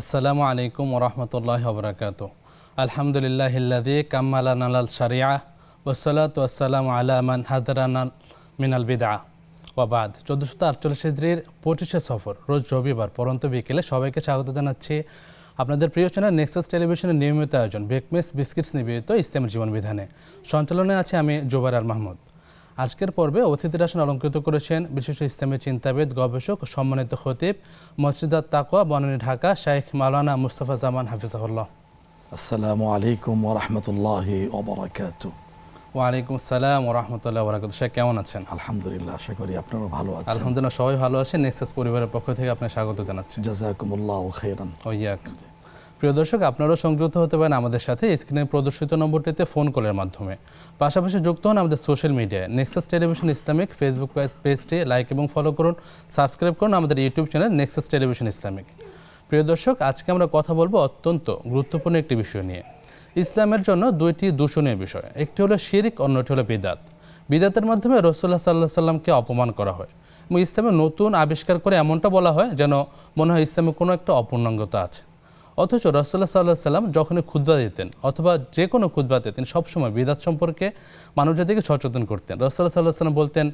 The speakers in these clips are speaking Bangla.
আসসালামু আলাইকুম ওরহমতুল্লাহি ওবরাকাতুহু। আলহামদুলিল্লাহিল্লাযী কাম্মালানা আল শারিআহ ওয়াসসালাতু ওয়াসসালামু আলা মান হাদারানা মিনাল বিদআহ ওয়া বাদ। 1448 হিজরির 25শে সফর রোজ রবিবার পরন্ত বিকেলে সবাইকে স্বাগত জানাচ্ছি আপনাদের প্রিয় চ্যানেল নেক্সাস টেলিভিশনের নিয়মিত আয়োজন বেকমেস বিস্কিটস নিবেদিত ইসলামের জীবন বিধানে। সঞ্চালনে আছে আমি জোবারার মাহমুদ। আজকের পর্বে অতিথির আসন অলঙ্কৃত করেছেন বিশিষ্ট ইসলামী চিন্তাবিদ, গবেষক, সম্মানিত খতিব, মসজিদ আত-তাকওয়া, বনানী, ঢাকা, শাইখ মাওলানা মুস্তাফা জামান হাফিজাহুল্লাহ। আসসালামু আলাইকুম ওয়া রাহমাতুল্লাহি ওয়া বারাকাতুহু। ওয়ালাইকুম আসসালাম ওয়া রাহমাতুল্লাহি ওয়া বারাকাতুহু। শেখ কেমন আছেন? আলহামদুলিল্লাহ, আশা করি আপনারা ভালো আছেন। আলহামদুলিল্লাহ, সবাই ভালো আছেন। নেক্সাস পরিবারের পক্ষ থেকে আপনাকে স্বাগত জানাচ্ছি। জাযাকুমুল্লাহু খাইরান। ওয়াইয়াক। প্রিয় দর্শক, আপনারাও সংযুক্ত হতে পারেন আমাদের সাথে স্ক্রিনে প্রদর্শিত নম্বরটিতে ফোন কলের মাধ্যমে। পাশাপাশি যুক্ত হন আমাদের সোশ্যাল মিডিয়ায় নেক্সাস টেলিভিশন ইসলামিক ফেসবুক পেজটি লাইক এবং ফলো করুন, সাবস্ক্রাইব করুন আমাদের YouTube channel Nexus television Islamic. প্রিয় দর্শক, আজকে আমরা কথা বলবো অত্যন্ত গুরুত্বপূর্ণ একটি বিষয় নিয়ে। ইসলামের জন্য দুইটি দূষণীয় বিষয়, একটি হলো শিরক, অন্যটি হলো বিদআত। বিদআতের মাধ্যমে রাসূলুল্লাহ সাল্লাল্লাহু আলাইহি সাল্লামকে অপমান করা হয় এবং ইসলামে নতুন আবিষ্কার করে এমনটা বলা হয় যেন মনে হয় ইসলামে কোনো একটা অপূর্ণাঙ্গতা আছে। অথচ রাসূলুল্লাহ সাল্লাল্লাহু আলাইহি সাল্লাম যখনই খুতবা দিতেন অথবা যে কোনো খুতবাতে তিনি সবসময় বিদআত সম্পর্কে মানবজাতিকে সচেতন করতেন। রাসূলুল্লাহ সাল্লাল্লাহু আলাইহি সাল্লাম বলতেন,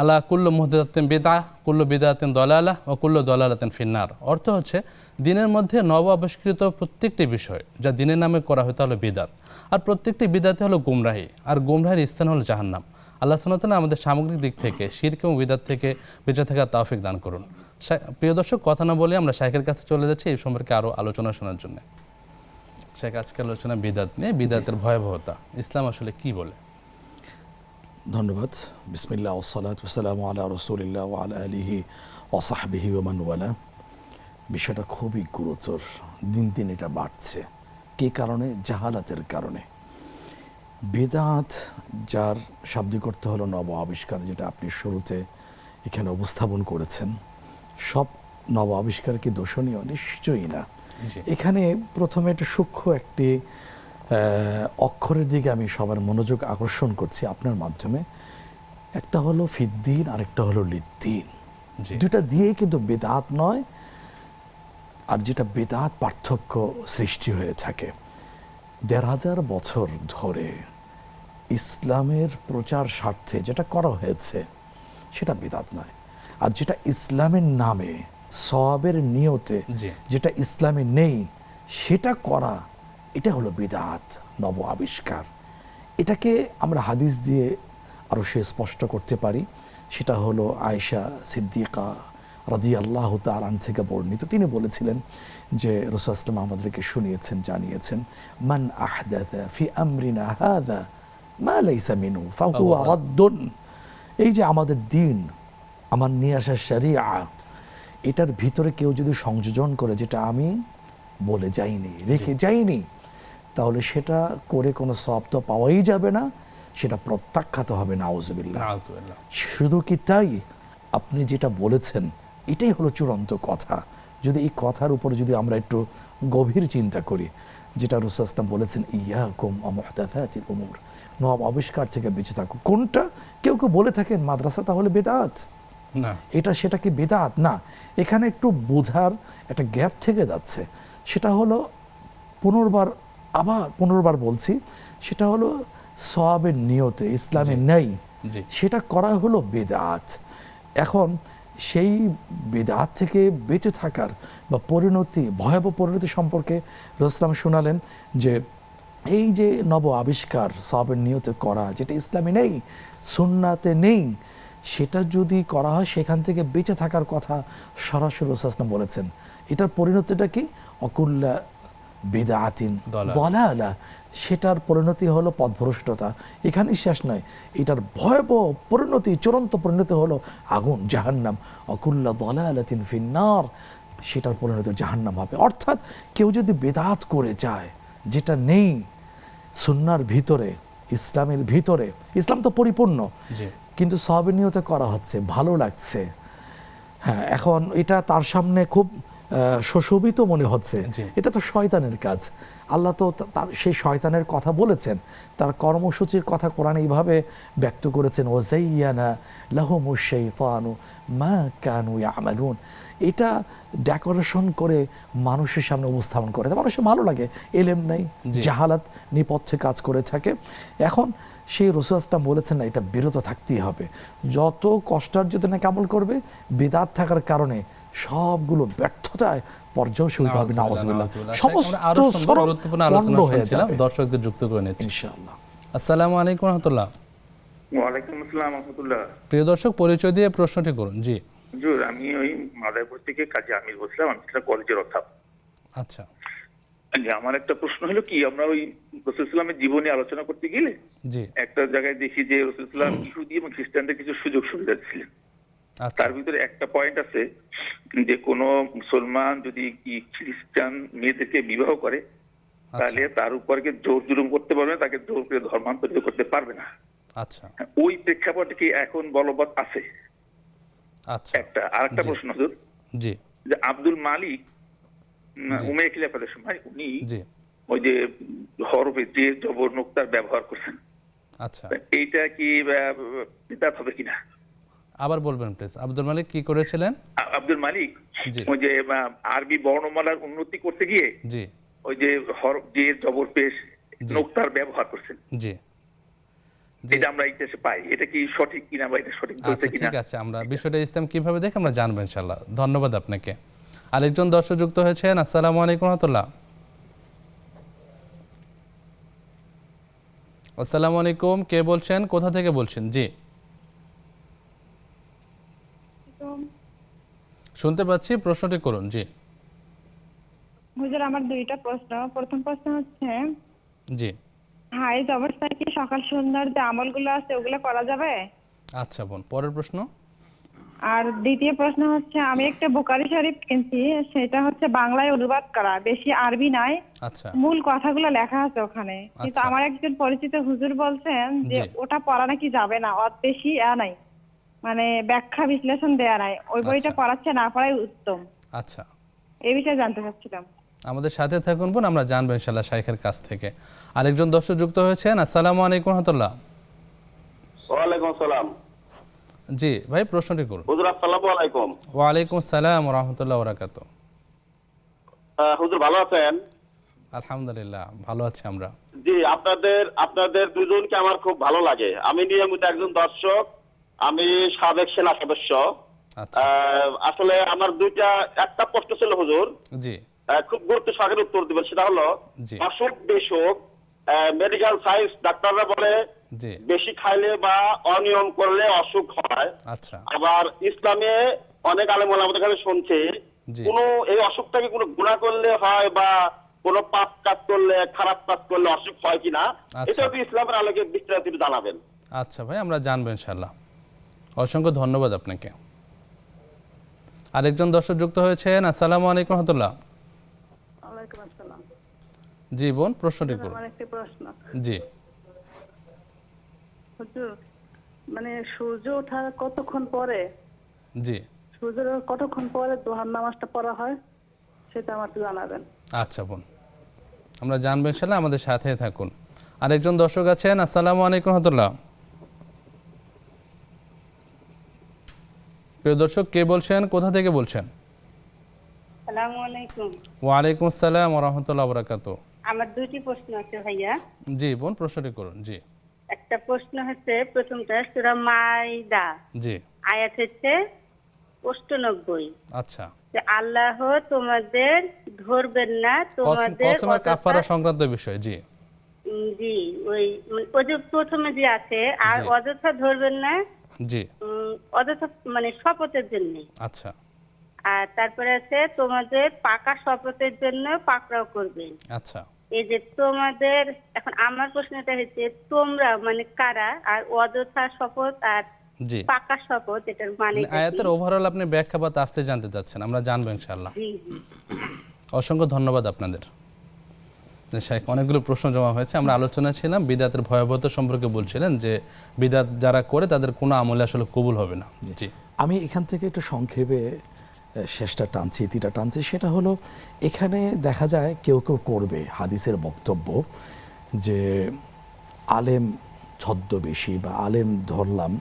আলা কুল্লু মুহদাসাতিন বিদআহ, কুল্লু বিদআতিন দালালাহ ওয়া কুল্লু দালালাতিন ফিন্নার। অর্থ হচ্ছে দিনের মধ্যে নব আবিষ্কৃত প্রত্যেকটি বিষয় যা দিনের নামে করা হয় তা হলো বিদআত, আর প্রত্যেকটি বিদআতে হলো গুমরাহি, আর গুমরাহির স্থান হলো জাহান্নাম। আল্লাহ সুবহানাহু ওয়া তাআলা আমাদের সামগ্রিক দিক থেকে শিরক এবং বিদআত থেকে বেঁচে থাকার তৌফিক দান করুন। প্রিয় দর্শক, কথা না বলে আমরা শাইখের কাছে চলে যাচ্ছি এই সম্পর্কে আরও আলোচনা শোনার জন্য। শাইখ, আজকের আলোচনা বিদআত নিয়ে, বিদআতের ভয়াবহতা, ইসলাম আসলে কি বলে। ধন্যবাদ। বিসমিল্লাহ ওয়াসসালাতু ওয়াসসালামু আলা রাসূলিল্লাহ ওয়া আলা আলিহি ওয়া সাহবিহি ওয়া মান ওয়ালা। বিষয়টা খুবই গুরুতর, দিন দিন এটা বাড়ছে। কী কারণে? জাহালাতের কারণে। বিদআত, যার শাব্দিক অর্থ হলো নব আবিষ্কার, যেটা আপনি শুরুতে এখানে উপস্থাপন করেছেন। সব নব আবিষ্কার কি দোষণীয়? নিশ্চয়ই না। এখানে প্রথমে একটা সূক্ষ্ম একটি অক্ষরের দিকে আমি সবার মনোযোগ আকর্ষণ করছি আপনার মাধ্যমে। একটা হলো ফিদ্দিন, আরেকটা হলো লিদ্দিন। দুটা দিয়েই কিন্তু বিদআত নয়, আর যেটা বিদআত পার্থক্য সৃষ্টি হয়ে থাকে। ১৫০০ বছর ধরে ইসলামের প্রচার স্বার্থে যেটা করা হয়েছে সেটা বিদআত নয়, আর যেটা ইসলামের নামে সওয়াবের নিয়তে যেটা ইসলামে নেই সেটা করা, এটা হলো বিদআত, নব আবিষ্কার। এটাকে আমরা হাদিস দিয়ে আরও স্পষ্ট করতে পারি। সেটা হলো আয়েশা সিদ্দিকা রাদিয়াল্লাহু তাআলা আনহা থেকে বর্ণিত। তিনি বলেছিলেন যে রাসূলুল্লাহ সাল্লাল্লাহু আলাইহি ওয়াসাল্লাম আমাদেরকে শুনিয়েছেন, জানিয়েছেন, মান আহদাথা ফি আমরিনা হাযা মা লাইসা মিনহু ফাহুয়া রাদ্দুন। এই যে আমাদের দিন, আমার নিয়ে আসা শরিয়া, এটার ভিতরে কেউ যদি সংযোজন করে যেটা আমি বলে যাইনি, রেখে যাইনি, তাহলে সেটা করে কোনো সওয়াব তো পাওয়াই যাবে না, সেটা প্রত্যাখ্যাত হবে। নাউযুবিল্লাহ। শুধু কি তাই? আপনি যেটা বলেছেন এটাই হলো চূড়ান্ত কথা। যদি এই কথার উপরে যদি আমরা একটু গভীর চিন্তা করি, যেটা রাসূলুল্লাহ সাল্লাল্লাহু আলাইহি ওয়াসাল্লাম বলেছেন, ইয়াকুম ওয়া মুহদাসাতিল উমুর, নব আবিষ্কার থেকে বেঁচে থাকো। কোনটা? কেউ কেউ বলে থাকেন মাদ্রাসা তাহলে বিদআত না, এটা সেটা কি বিদআত না? এখানে একটু বোঝার একটা গ্যাপ থেকে যাচ্ছে। সেটা হলো পুনর্বার বলছি, সেটা হলো সওয়াবের নিয়তে ইসলামে নেই, সেটা করা হলো বিদআত। এখন সেই বিদআত থেকে বেঁচে থাকার বা পরিণতি, ভয়াবহ পরিণতি সম্পর্কে রাসূলুল্লাহ শোনালেন যে এই যে নব আবিষ্কার সওয়াবের নিয়তে করা, যেটা ইসলামে নেই, সুন্নাতে নেই, সেটা যদি করা হয় সেখান থেকে বেঁচে থাকার কথা সরাসরি রাসূলুল্লাহ বলেছেন। এটার পরিণতিটা কি? অকুল্লা বিদআতিন দালালা, সেটার পরিণতি হলো পথভ্রষ্টতা। এখানেই শেষ নয়, এটার ভয়াবহ পরিণতি, চূড়ান্ত পরিণতি হলো আগুন, জাহান্নাম। অকুল্লা দালালাতিন ফিন্নার, সেটার পরিণতি জাহান্নাম হবে। অর্থাৎ কেউ যদি বিদআত করে যায় যেটা নেই সুন্নাহর ভিতরে, ইসলামের ভিতরে, ইসলাম তো পরিপূর্ণ, কিন্তু সওয়াবের নিয়তে করা হচ্ছে, ভালো লাগছে, হ্যাঁ, এখন এটা তার সামনে খুব শোষবিত মনে হচ্ছে, জি। এটা তো শয়তানের কাজ। আল্লাহ তো তার সেই শয়তানের কথা বলেছেন, তার কর্মসূচির কথা কোরআন এইভাবে ব্যক্ত করেছেন, ওয়াজাইয়ানা লাহুমুশ শাইতানু মা কানু ইয়ামালুন। এটা ডেকোরেশন করে মানুষের সামনে উপস্থাপন করে, মানুষের ভালো লাগে, এলেম নাই, জি। জাহালাত নিপথ্যে কাজ করে থাকে। এখন সেই রাসূল আসলাম বলেছেন না, এটা বিরত থাকতেই হবে। যত কষ্টার্জিত না আমল করবে, বিদাত থাকার কারণে সবগুলো ব্যর্থতায় পর্যবসিত হবে। নাউজুবিল্লাহ। সমস্ত আরো সুন্দর সরব গুরুত্বপূর্ণ আলোচনা পণ্ড হয়ে শুনছিলাম, যাবে দর্শকদের যুক্ত করে নিচ্ছি। ইনশাআল্লাহ। আসসালামু আলাইকুম রহমতুল্লাহ। ওয়ালাইকুম আসসালাম রহমতুল্লাহ। প্রিয় দর্শক, পরিচয় দিয়ে প্রশ্নটি করুন। জি। হুজুর, আমি ওই মাদারীপুর থেকে কাজী আমির বলছিলাম, আমি ছিলাম কলেজের অধ্যাপক। আচ্ছা। যে আমার একটা প্রশ্ন হলো কি, আমরা ওই রাসূল সাল্লামের জীবনী আলোচনা করতে গেলে জি। একটা জায়গায় দেখি যে রাসূল সাল্লাম ইহুদি এবং খ্রিস্টানদের কিছু সুযোগ সুবিধা ছিলেন। আচ্ছা। তার ভিতরে একটা পয়েন্ট আছে যে কোন মুসলমান যদি কি খ্রিস্টান মেয়েদেরকে বিবাহ করে, তাহলে তার উপরকে জোর জুলুম করতে পারবে না, তাকে জোর করে ধর্মান্তরিত করতে পারবে না। আচ্ছা। ওই প্রেক্ষাপটে কি এখন বলবৎ আছে? আচ্ছা। একটা আরেকটা জি। প্রশ্ন হুজুর, জি। যে আব্দুল মালিক জি। উমাইয়া খিলাফতের সময় উনি জি। ওই যে হরফে যে জবর নোক্তার ব্যবহার করছেন, আচ্ছা। এইটা কি বিদআত হবে কিনা? আবার বলবেন প্লিজ, আব্দুল মালিক কি করেছিলেন? আব্দুল মালিক জি। ওই যে আরবি বর্ণমালার উন্নতি করতে গিয়ে জি। ওই যে হরফ যে জবর পেশ জি। নোক্তার ব্যবহার করছেন, জি। জি। এটা আমরা ইতিহাসে পাই। এটা কি সঠিক কিনা বা এটা সঠিক বলছে আচ্ছা, কিনা? ঠিক আছে, আমরা বিষয়টা ইসলাম কিভাবে দেখে আমরা জানবো ইনশাআল্লাহ। ধন্যবাদ আপনাকে। আরেকজন দর্শক যুক্ত হয়েছেন। আসসালামু আলাইকুম রহমতুল্লাহ। আসসালামু আলাইকুম, কে বলছেন, কোথা থেকে বলছেন? জি, শুনতে পাচ্ছি, প্রশ্নটি করুন। জি। হুজুর, আমার দুইটা প্রশ্ন। প্রথম প্রশ্ন হচ্ছে, জি। হাইজ অবস্থায় কি সকাল সন্ধ্যার যে আমলগুলো আছে ওগুলো করা যাবে? আচ্ছা বোন, পরের প্রশ্ন। আর দ্বিতীয় প্রশ্ন হচ্ছে, আমি একটা বুখারী শরীফ কিনছি, সেটা হচ্ছে বাংলায় অনুবাদ করা, বেশি আরবি নাই, আচ্ছা। মূল কথাগুলো লেখা আছে ওখানে। কিন্তু আচ্ছা। আমার একজন পরিচিত হুজুর বলছেন যে জি। ওটা পড়া নাকি যাবে না, অত বেশি নাই, মানে ব্যাখ্যা বিশ্লেষণ দেয়া নাই, ওই বইটা আচ্ছা। পড়াচ্ছে না পড়াই উত্তম। আচ্ছা, এই বিষয়ে জানতে চাচ্ছিলাম। আমাদের সাথে থাকুন বোন, আমরা জানবো ইনশাআল্লাহ শাইখের কাছ থেকে। আরেকজন দর্শক যুক্ত হয়েছেন। আসসালামু আলাইকুম রহমতুল্লাহ। ওয়ালাইকুম সালাম। জি ভাই, প্রশ্নটি করুন। হুজুর আসসালামু আলাইকুম। ওয়ালাইকুম আসসালাম ওয়া রাহমাতুল্লাহি ওয়া বারাকাতুহু। হুজুর ভালো আছেন? আলহামদুলিল্লাহ, ভালো আছি আমরা। জি, আপনাদের দুজনকে আমার খুব ভালো লাগে। আমি নিয়মিত একজন দর্শক, আমি সাবেক সেনা সদস্য। আচ্ছা। আসলে আমার একটা প্রশ্ন ছিল হুজুর, জি। খুব গুরুত্ব সহকারে উত্তর দিবেন। সেটা হলো জি। অসুখ বিসুখ, মেডিকেল সায়েন্স ডাক্তাররা বলে জি। বেশি খাইলে বা অনিয়ম করলে অসুখ হয়। আচ্ছা। আবার ইসলামে অনেক আলেম ওলামাদের কাছে শুনছি জি। কোন এই অসুখটাকে কোনো গুনাহ করলে হয় বা কোনো পাপ কাজ করলে, খারাপ কাজ করলে অসুখ হয় কিনা, আচ্ছা। এটা যদি ইসলামের আলোকে বিস্তারিত জানাবেন। আচ্ছা ভাই, আমরা জানবো ইনশাআল্লাহ। অসংখ্য ধন্যবাদ আপনাকে। আরেকজন দর্শক যুক্ত হয়েছেন। আসসালামু আলাইকুম রহমতুল্লাহ। ওয়ালাইকুম আসসালাম। জি বোন, প্রশ্নটি করুন। আমার একটি প্রশ্ন। জি। হুজুর, মানে সূর্য ওঠার কতক্ষণ পরে, জি। সূর্যের কতক্ষণ পরে দুহার নামাজটা পড়া হয়, সেটা আমাকে জানাবেন। আচ্ছা বোন, আমরা জানবো ইনশাআল্লাহ, আমাদের সাথে থাকুন। আরেকজন দর্শক আছেন। আসসালামু আলাইকুম রহমতুল্লাহ। প্রিয় দর্শক, কে বলছেন, কোথা থেকে বলছেন? আসসালামু আলাইকুম। ওয়ালাইকুম আসসালাম ওয়া রাহমাতুল্লাহি ওয়া বারাকাতুহু। আমার দুটি প্রশ্ন আছে ভাইয়া। জি বোন, প্রশ্নটি করুন। জি। একটা প্রশ্ন হচ্ছে, প্রথমটা সূরা মাইদা, জি। আয়াত হচ্ছে ৯৮। আচ্ছা। যে আল্লাহ তোমাদের ধরবেন না, তোমাদের কসমের কাফারা সংক্রান্ত বিষয়। জি। জি, ওই যে প্রথমে যে আছে, আর জি। অযথা ধরবেন না, জি। অযথা মানে শপথের জন্য। আচ্ছা। আর তারপরে আছে তোমাদের পাকা শপথের জন্য পাকড়াও করবেন। আচ্ছা। এই যে তোমাদের, এখন আমার প্রশ্নটা হচ্ছে তোমরা মানে কারা, আর অযথা শপথ আর জি। পাকা শপথ, এটার মানে আয়াতের ওভারঅল আপনি ব্যাখ্যা বা তাফসীর জানতে চাচ্ছেন, আমরা জানবো ইনশাআল্লাহ। জি। অসংখ্য ধন্যবাদ আপনাদের। শাইখ, অনেকগুলো প্রশ্ন জমা হয়েছে। আমরা আলোচনা ছিলাম বিদআতের ভয়াবহতা সম্পর্কে, বলছিলেন যে বিদআত যারা করে তাদের কোনো আমলে আসলে কবুল হবে না। জি। আমি এখান থেকে একটু সংক্ষেপে শেষটা টানছি, ইতিটা টানছি, সেটা হলো এখানে দেখা যায় কেউ কেউ করবে হাদিসের বক্তব্য যে আলেম ছদ্মবেশী বা আলেম ধরলাম,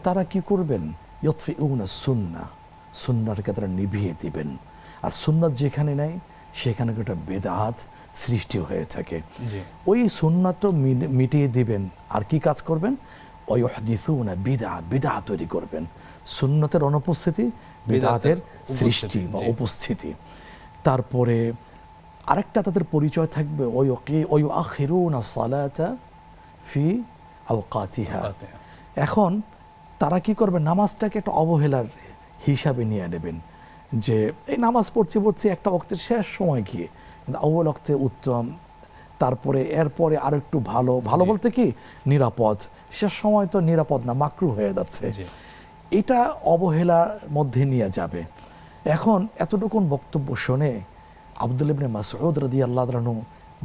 তারা কি করবেন, ইয়তফিউনা সুন্নাহ, সুন্নাহকে তারা নিভিয়ে দিবেন, আর সুন্নাত যেখানে নাই সেখানে একটা বেদাত সৃষ্টি হয়ে থাকে। জি। ওই সুন্নাত তো মিটিয়ে দিবেন, আর কি কাজ করবেন, ওয়াহদিসুনা বিদআ তৈরি করবেন। সুন্নতের অনুপস্থিতি বিদআতের সৃষ্টি বা জি। উপস্থিতি। তারপরে আরেকটা তাদের পরিচয় থাকবে, ওয়ায়ুআখিরুনা সালাতা ফি আওকাতিহা। এখন তারা কি করবে, নামাজটাকে একটা অবহেলার হিসাবে নিয়ে নেবেন, যে এই নামাজ পড়ছি একটা ওয়াক্তের শেষ সময় গিয়ে, কিন্তু আউয়াল ওয়াক্তে উত্তম, তারপরে এরপরে আর একটু ভালো ভালো বলতে কি নিরাপদ, শেষ সময় তো নিরাপদ না, মাকরু হয়ে যাচ্ছে। জি। এটা অবহেলার মধ্যে নিয়ে যাবে। এখন এতটুকুন বক্তব্য শুনে আব্দুল্লাহ ইবনে মাসউদ রাদিয়াল্লাহু আনহু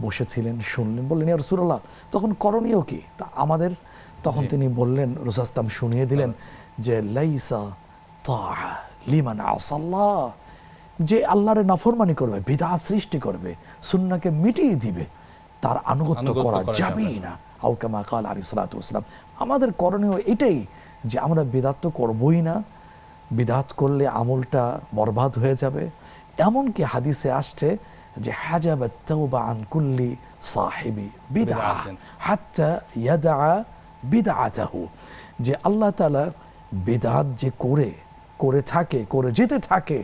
বসেছিলেন, শুনলেন, বললেন ইয়া রাসূলুল্লাহ তখন করণীয় কি? তা আমাদের তখন তিনি বললেন, রাসূল সাল্লাল্লাহু শুনিয়ে দিলেন যে লাইসা তাআ লিমান আসাল্লাহ, যে আল্লাহর নাফরমানি করবে, বিদআত সৃষ্টি করবে, সুন্নাহকে মিটিয়ে দিবে, তার আনুগত্য করা যাবেই না। আও কামা ক্বাল আলাইহিস সালাতু ওয়াসসালাম। আমাদের করণীয় এটাই যে আমরা বিদআত তো করবই না, বিদআত করলে আমলটা বরবাদ হয়ে যাবে। এমনকি হাদিসে আসছে যে হাজাবাত তাওবা আন কুল্লি সাহিবি বিদআহ হাত্তা ইয়াদআ বিদআতাহু, যে আল্লাহ তাআলা বিদআত যে করে যেতে থাকে,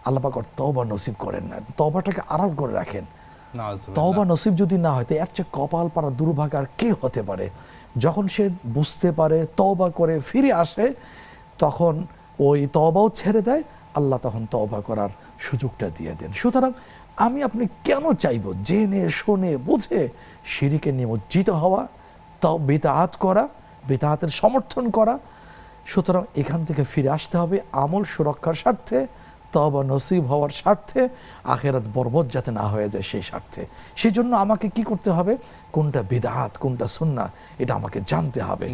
আল্লাহ পাক তওবা নসিব করেন না, তওবাটাকে আড়াল করে রাখেন। তওবা নসিব যদি না হয় তো এর চেয়ে কপাল পাড়া দুর্ভাগ আর কে হতে পারে। যখন সে বুঝতে পারে, তওবা করে ফিরে আসে, তখন ওই তওবাও ছেড়ে দেয়, আল্লাহ তখন তওবা করার সুযোগটা দিয়ে দেন। সুতরাং আমি আপনি কেন চাইব জেনে শুনে বুঝে শিরকে নিমজ্জিত হওয়া, তাও বিদআত করা, বিদআতের সমর্থন করা। সুতরাং এখান থেকে ফিরে আসতে হবে আমল সুরক্ষার স্বার্থে, তওবা নসিব হওয়ার স্বার্থে, আখিরাত বরবাদ যাতে না হয়ে যায় সেই স্বার্থে। সেই জন্য আমাকে কি করতে হবে, কোনটা বিদআত কোনটা সুন্নাহ এটা আমাকে জানতে হবে,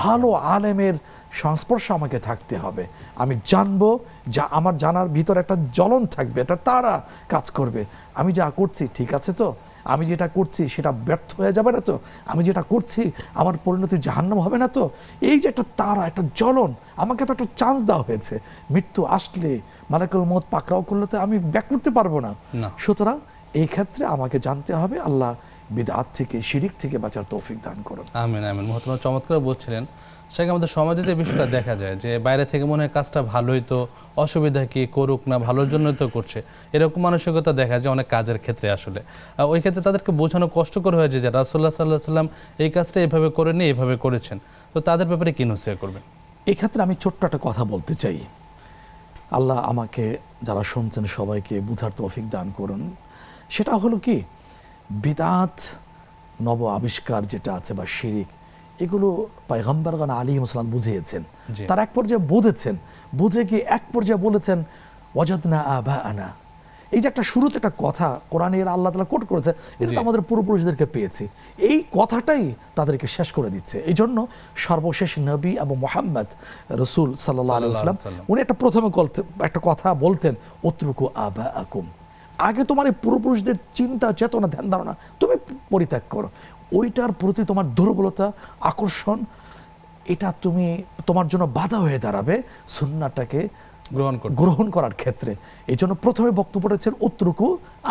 ভালো আলেমের সংস্পর্শে আমাকে থাকতে হবে। আমি জানবো, যা আমার জানার ভিতর একটা জ্বলন থাকবে, একটা তারা কাজ করবে, আমি যা করছি ঠিক আছে তো, আমি যেটা করছি সেটা ব্যর্থ হয়ে যাবে না তো, আমি যেটা করছি আমার পরিণতি জাহান্নাম হবে না তো। এই যে একটা তারা, একটা জ্বলন, আমাকে তো একটা চান্স দেওয়া হয়েছে, মৃত্যু আসলে মালাকুল মউত পাকড়াও করলে তো আমি ব্যাক করতে পারবো না। সুতরাং এই ক্ষেত্রে আমাকে জানতে হবে, আল্লাহ বিদআত থেকে শিরিক থেকে বাঁচার তৌফিক দান করুন। আমিন আমিন। মহতরম চমৎকার বলছিলেন। সেখানে আমাদের সমাজে যে বিষয়টা দেখা যায় যে বাইরে থেকে মনে হয় কাজটা ভালোই, তো অসুবিধা কি, করুক না, ভালোর জন্যই তো করছে, এরকম মানসিকতা দেখা যায় অনেক কাজের ক্ষেত্রে। আসলে ওই ক্ষেত্রে তাদেরকে বোঝানো কষ্টকর হয়ে যায় যে রাসূলুল্লাহ সাল্লাল্লাহু আলাইহি সাল্লাম এই কাজটা এভাবে করেননি, এভাবে করেছেন, তো তাদের ব্যাপারে কি নসিহত করবেন? এক্ষেত্রে আমি ছোট্ট একটা কথা বলতে চাই। আল্লাহ আমাকে যারা শুনছেন সবাইকে বুঝার তৌফিক দান করুন। সেটা হলো কি, বিদআত নব আবিষ্কার যেটা আছে বা শিরিক, এগুলো পয়গম্বরগণ আলাইহিস সালাম বুঝিয়েছেন। তার এক পর্যায়ে বুঝেছেন, বুঝে কি এক পর্যায়ে বলেছেন ওয়াজাদনা আবাআনা। এই যে একটা শুরুতে একটা কথা কোরআনের আল্লাহ তাআলা কোট করেছে, এটা তো আমাদের পূর্বপুরুষদেরকে পেয়েছি, এই কথাটাই তাদেরকে শেষ করে দিচ্ছে। এই জন্য সর্বশেষ নবী এবং মুহাম্মদ রাসূল সাল্লাল্লাহু আলাইহি ওয়াসাল্লাম উনি একটা প্রথমে একটা কথা বলতেন, উতরুকু আবাআকুম, আগে তোমার এই পূর্বপুরুষদের চিন্তা চেতনা ধ্যান ধারণা তুমি পরিত্যাগ করো, ওইটার প্রতি তোমার দুর্বলতা আকর্ষণ, এটা তুমি তোমার জন্য বাধা হয়ে দাঁড়াবে সুন্নাহটাকে গ্রহণ করার ক্ষেত্রে। এই জন্য প্রথমে বক্তব্য রেখেছেন উতরুকু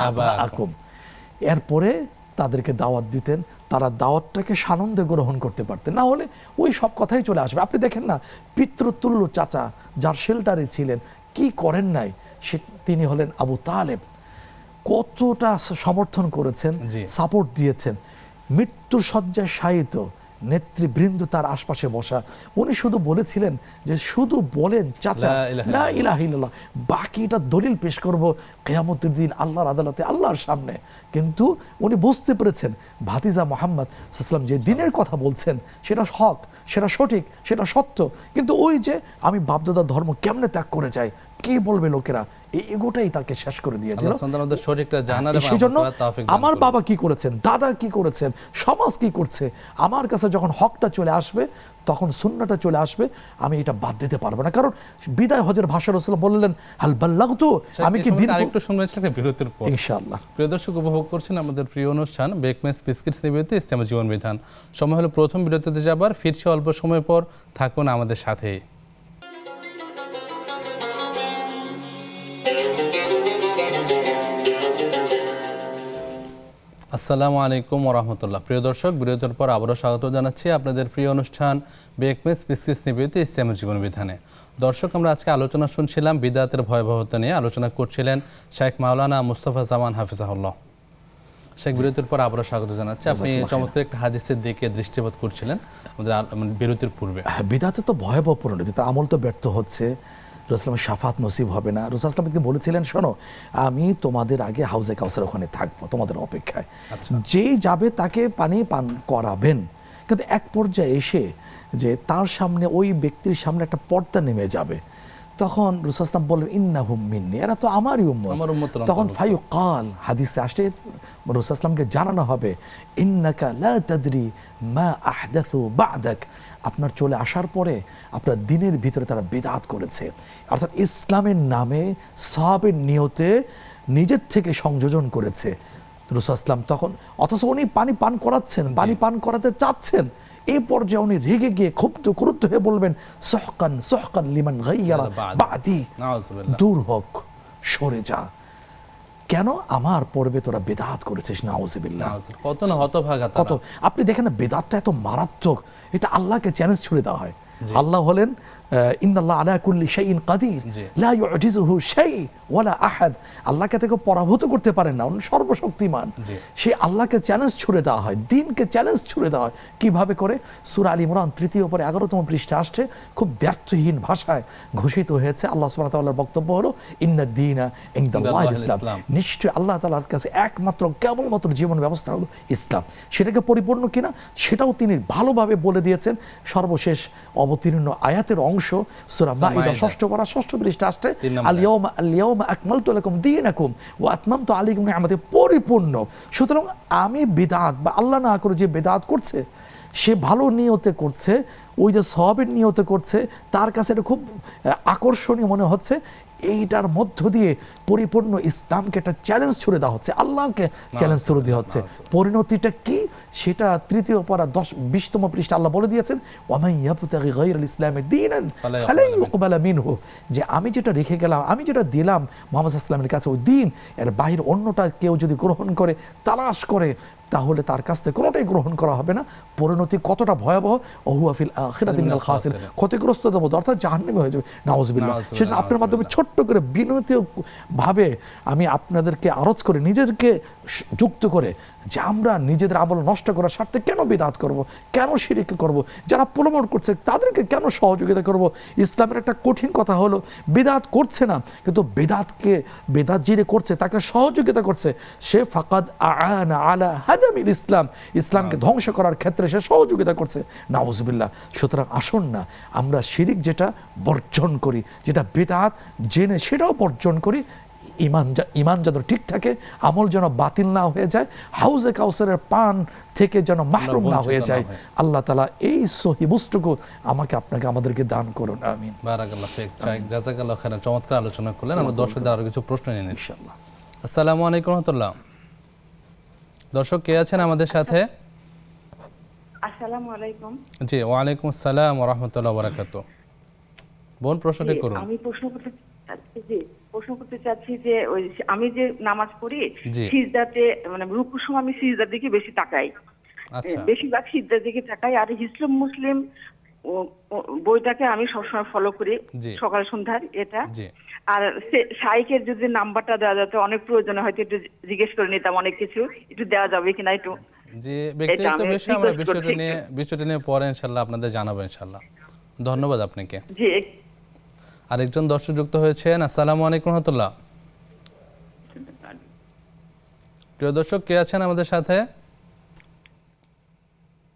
আবাআকুম, এরপরে তাদেরকে দাওয়াত দিতেন, তারা দাওয়াতটাকে সানন্দে গ্রহণ করতে পারতেন, না হলে ওই সব কথাই চলে আসবে। আপনি দেখেন না, পিতৃতুল্য চাচা যার শেল্টারে ছিলেন, কি করেন নাই, তিনি হলেন আবু তালেব, কতটা সমর্থন করেছেন, সাপোর্ট দিয়েছেন, মৃত্যুর শয্যায় শায়িত নেতৃবৃন্দ তার আশপাশে বসা, উনি শুধু বলেছিলেন যে শুধু বলেন চাচা লা ইলাহা ইল্লাল্লাহ, বাকিটা দলিল পেশ করব কিয়ামতের দিন আল্লাহর আদালতে, আল্লাহর সামনে। কিন্তু উনি বুঝতে পেরেছেন ভাতিজা মুহাম্মদ সাল্লাল্লাহু আলাইহি ওয়াসাল্লাম যে দিনের কথা বলছেন সেটা হক, সেটা সঠিক, সেটা সত্য, কিন্তু ওই যে আমি বাপদাদার ধর্ম কেমনে ত্যাগ করে যাই, কি বলবে লোকেরা, এই এগোটাই তাকে শেষ করে দিয়ে দিল। আল্লাহ সুবহানাহু ওয়া তাআলা সঠিকটা জানার এবং সেই জন্য আমল করার তৌফিক দান আমার করুন। বাবা কি করেছেন, দাদা কি করেছেন, সমাজ কি করছে, আমার কাছে যখন হকটা চলে আসবে তখন সুন্নাহটা চলে আসবে, আমি এটা বাদ দিতে পারবো না। কারণ বিদায় হজের ভাষা রাসূল বললেন হাল বাল্লাগতু, আমি কি দিন আরেকটু শুনবেন একটা বিরতির পর। ইনশাআল্লাহ। প্রিয় দর্শক, উপভোগ করছেন আমাদের প্রিয় অনুষ্ঠান বেকমেস বিস্কিটস নিবেদিত ইসলামী জীবন বিধান। সময় হলো প্রথম বিরতিতে যাবার, ফিরছি অল্প সময় পর, থাকুন আমাদের সাথে। আসসালামু আলাইকুম ওরহমতুল্লাহ। প্রিয় দর্শক, বিরতির পর আবারও স্বাগত জানাচ্ছি আপনাদের প্রিয় অনুষ্ঠান বেকমেস বিস্কিটস নিবেদিত ইসলামী জীবন বিধানে। দর্শক, আমরা আজকে আলোচনা শুনছিলাম বিদআতের ভয়াবহতা নিয়ে। আলোচনা করছিলেন শেখ মাওলানা মুস্তাফা জামান হাফিজাহুল্লাহ। শেখ, বিরতির পর আবারও স্বাগত জানাচ্ছি। আপনি চমৎকার একটা হাদিসের দিকে দৃষ্টিপাত করছিলেন আমাদের বিরতির পূর্বে। বিদাতে তো ভয়াবহ পরিণতি, তার আমল তো ব্যর্থ হচ্ছে, রাসূলের শাফাত নসিব হবে না। রাসূল সাল্লাল্লাহু আলাইহি ওয়াসাল্লাম বলেছিলেন, শোনো আমি তোমাদের আগে হাউজে কাউসার ওখানে থাকবো তোমাদের অপেক্ষায়, যে যাবে তাকে পানি পান করাবেন। কিন্তু এক পর্যায়ে এসে যে তার সামনে ওই ব্যক্তির সামনে একটা পর্দা নেমে যাবে, তখন রাসূল সাল্লাল্লাহু আলাইহি ওয়াসাল্লাম বললেন ইন্নাহুম মিন্নি, এরা তো আমারই উম্মত। আমার উম্মতের তখন অন্তর্ভুক্ত। ফায়ুকাল, হাদিসে আসলে রাসূল সাল্লাল্লাহু আলাইহি ওয়াসাল্লামকে জানানো হবে ইন্নাকা লা তাদরি মা আহদাসু বা'দাক, আপনার চলে আসার পরে আপনার দিনের ভিতরে তারা বিদআত করেছে, অর্থাৎ ইসলামের নামে সাহাবের নিয়তে নিজের থেকে সংযোজন করেছে রাসূল ইসলাম। তখন অথচ উনি পানি পান করাচ্ছেন, পানি পান করাতে চাচ্ছেন, এই পর্যায়ে উনি রেগে গিয়ে ক্ষুব্ধ ক্রুদ্ধ হয়ে বলবেন সুহকান সুহকান লিমান গায়্যারা বাদি, নাউযুবিল্লাহ। দূর হোক, সরে যা, কেন আমার পর্বে তোরা বেদাত করেছিস। নাউযুবিল্লাহ। কত না হতভাগা কত তারা। আপনি দেখেন না, বেদাতটা এত মারাত্মক, এটা আল্লাহকে চ্যালেঞ্জ ছুড়ে দেওয়া হয়। আল্লাহ হলেন ইন্নাল্লাহ আলা কুল্লি শাইইন কাদির জি। লা ইউজিজুহু শাই ওয়ালা আহাদ, আল্লাহকে থেকে পরাভূত করতে পারেন না, উনি সর্বশক্তিমান। জি। সেই আল্লাহকে চ্যালেঞ্জ ছুড়ে দেওয়া হয়, দ্বীনকে চ্যালেঞ্জ ছুড়ে দেওয়া হয়। কিভাবে করে? সূরা আল ইমরান 3 পরে 11তম পৃষ্ঠা আসছে, খুব দ্ব্যর্থহীন ভাষায় ঘোষিত হয়েছে। আল্লাহ সুবহানাহু ওয়া তাআলার বক্তব্য হলো ইন্নাদ দীনা ইনদাল্লাহিল ইসলাম, নিশ্চয় আল্লাহ তাআলার কাছে একমাত্র কেবলমাত্র জীবন ব্যবস্থা হলো ইসলাম। সেটাকে পরিপূর্ণ কিনা সেটাও তিনি ভালোভাবে বলে দিয়েছেন। সর্বশেষ অবতীর্ণ আয়াতের অংশ সূরা মাইদা 6 পারা 6 পৃষ্ঠা আসছে, আল-ইয়াওমা আকমালতু লাকুম দীনাকুম ওয়া আতমামতু আলাইকুম নি'মাতি, পরিপূর্ণ। সুতরাং আমি বিদআত বা আল্লাহ না করে যে বিদআত করছে, সে ভালো নিয়তে করছে, ওই যে সওয়াবের নিয়তে করছে, তার কাছে এটা খুব আকর্ষণীয় মনে হচ্ছে। এইটার মধ্য দিয়ে পরিপূর্ণ ইসলামকে একটা চ্যালেঞ্জ ছুড়ে দেওয়া হচ্ছে, আল্লাহকে চ্যালেঞ্জ ছুড়ে দেওয়া হচ্ছে। পরিণতিটা কি সেটা 3 পারা 20তম পৃষ্ঠা আল্লাহ বলে দিয়েছেন, ওয়ামান ইয়াবতাগি গায়রাল ইসলামি দীনান ফালা ইউকবালা মিনহু, যে আমি যেটা রেখে গেলাম, আমি যেটা দিলাম মুহাম্মদ সাল্লাল্লাহু আলাইহি ওয়াসাল্লামের কাছে, ওই দিন এর বাহির অন্যটা কেউ যদি গ্রহণ করে, তালাশ করে, তাহলে তার কাছ থেকে কোনোটাই গ্রহণ করা হবে না। পরিণতি কতটা ভয়াবহ, ওহুয়া ফিল আখিরাতি মিনাল খাসিরিন, ক্ষতিগ্রস্ত দেব, অর্থাৎ জাহান্নামে হয়ে যাবে। নাউযুবিল্লাহ। সেজন্য আপনার মাধ্যমে ছোট্ট করে বিনয়ী ভাবে আমি আপনাদেরকে আরজ করে, নিজেদেরকে যুক্ত করে, যে আমরা নিজেদের আমল নষ্ট করার স্বার্থে কেন বিদআত করব, কেন শিরক করব, যারা প্রলোভন করছে তাদেরকে কেন সহযোগিতা করব। ইসলামের একটা কঠিন কথা হলো, বিদআত করছে না, কিন্তু বিদআত যিনি করছে তাকে সহযোগিতা করছে, সে ফাকাদ আআনা আলা হাদামিল ইসলাম, ইসলামকে ধ্বংস করার ক্ষেত্রে সে সহযোগিতা করছে। নাউযুবিল্লাহ। সুতরাং আসুন না আমরা শিরক যেটা বর্জন করি, যেটা বিদআত জেনে সেটাও বর্জন করি। ইমান যেন ঠিক থাকে, আমল যেন বাতিল না হয়ে যায়, হাউজে কাউসারের পান থেকে যেন মাহরুম না হয়ে যায়। আল্লাহ তাআলা এই সহিবুষ্টুকু আমাকে আপনাকে আমাদেরকে দান করুন। আমিন। বারাকাল্লাহ ফিক। জাযাকাল্লাহু খাইরান। চমৎকার আলোচনা করলেন। আমরা দর্শকদের আরো কিছু প্রশ্ন নিয়ে নিই ইনশাআল্লাহ। আসসালামু আলাইকুম ওয়া রাহমাতুল্লাহ। দর্শক কে আছেন আমাদের সাথে? আসসালামু আলাইকুম। জি, ওয়া আলাইকুম আসসালাম ওয়া রাহমাতুল্লাহি ওয়া বারাকাতুহু। বোন, প্রশ্নটি করুন। আমি প্রশ্ন করতে চাচ্ছি যে ওই আমি যে নামাজ পড়ি, জি। সিজদাতে মানে রুকুর সময় আমি সিজদার দিকে বেশি তাকাই, আচ্ছা। বেশিরভাগ সিজদার দিকে তাকাই। আর হিজলুম মুসলিম বইটাকে আমি সবসময় ফলো করি, জি। সকাল সন্ধ্যার এটা। জি। আর শাইখের যদি নাম্বারটা দেওয়া যেত, অনেক প্রয়োজনে হয়তো একটু জিজ্ঞেস করে নিতাম, অনেক কিছু একটু দেওয়া যাবে কিনা একটু। যে ব্যক্তিগত আমি বিষয়ে আমরা request করছি। বিষয়টা নিয়ে পরে ইনশাআল্লাহ আপনাদের জানাবো ইনশাআল্লাহ। ধন্যবাদ আপনাকে। জি। আরেকজন দর্শক যুক্ত হয়েছেন। আসসালামু আলাইকুম ওয়া রাহমাতুল্লাহ। প্রিয় দর্শক কে আছেন আমাদের সাথে?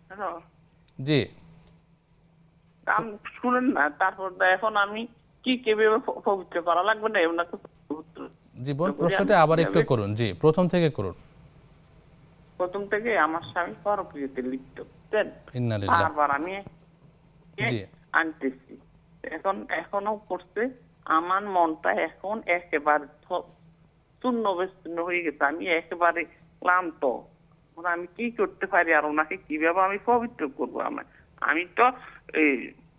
হ্যালো, জি। শুনেন না, তারপর এখন আমি কি কিভাবে পবিত্র করা লাগবে না, এমন একটা জীবন তো বলি প্রশ্নটা আমি আবার একটু কিভাবে- করুন, জি প্রথম থেকে করুন। প্রথম থেকে আমার স্বামী পরপ্রিয়তে লিপ্ত, বুঝছেন? ইন্না লিল্লাহ। বারবার আমি জি। আনতেছি, এখনো করছে। আমার মনটা এখন একেবারে শূন্য বিচ্ছিন্ন হয়ে গেছে, আমি একেবারে ক্লান্ত। এখন আমি কি করতে পারি আর ওনাকে কিভাবে আমি পবিত্র করবো? আমি তো এই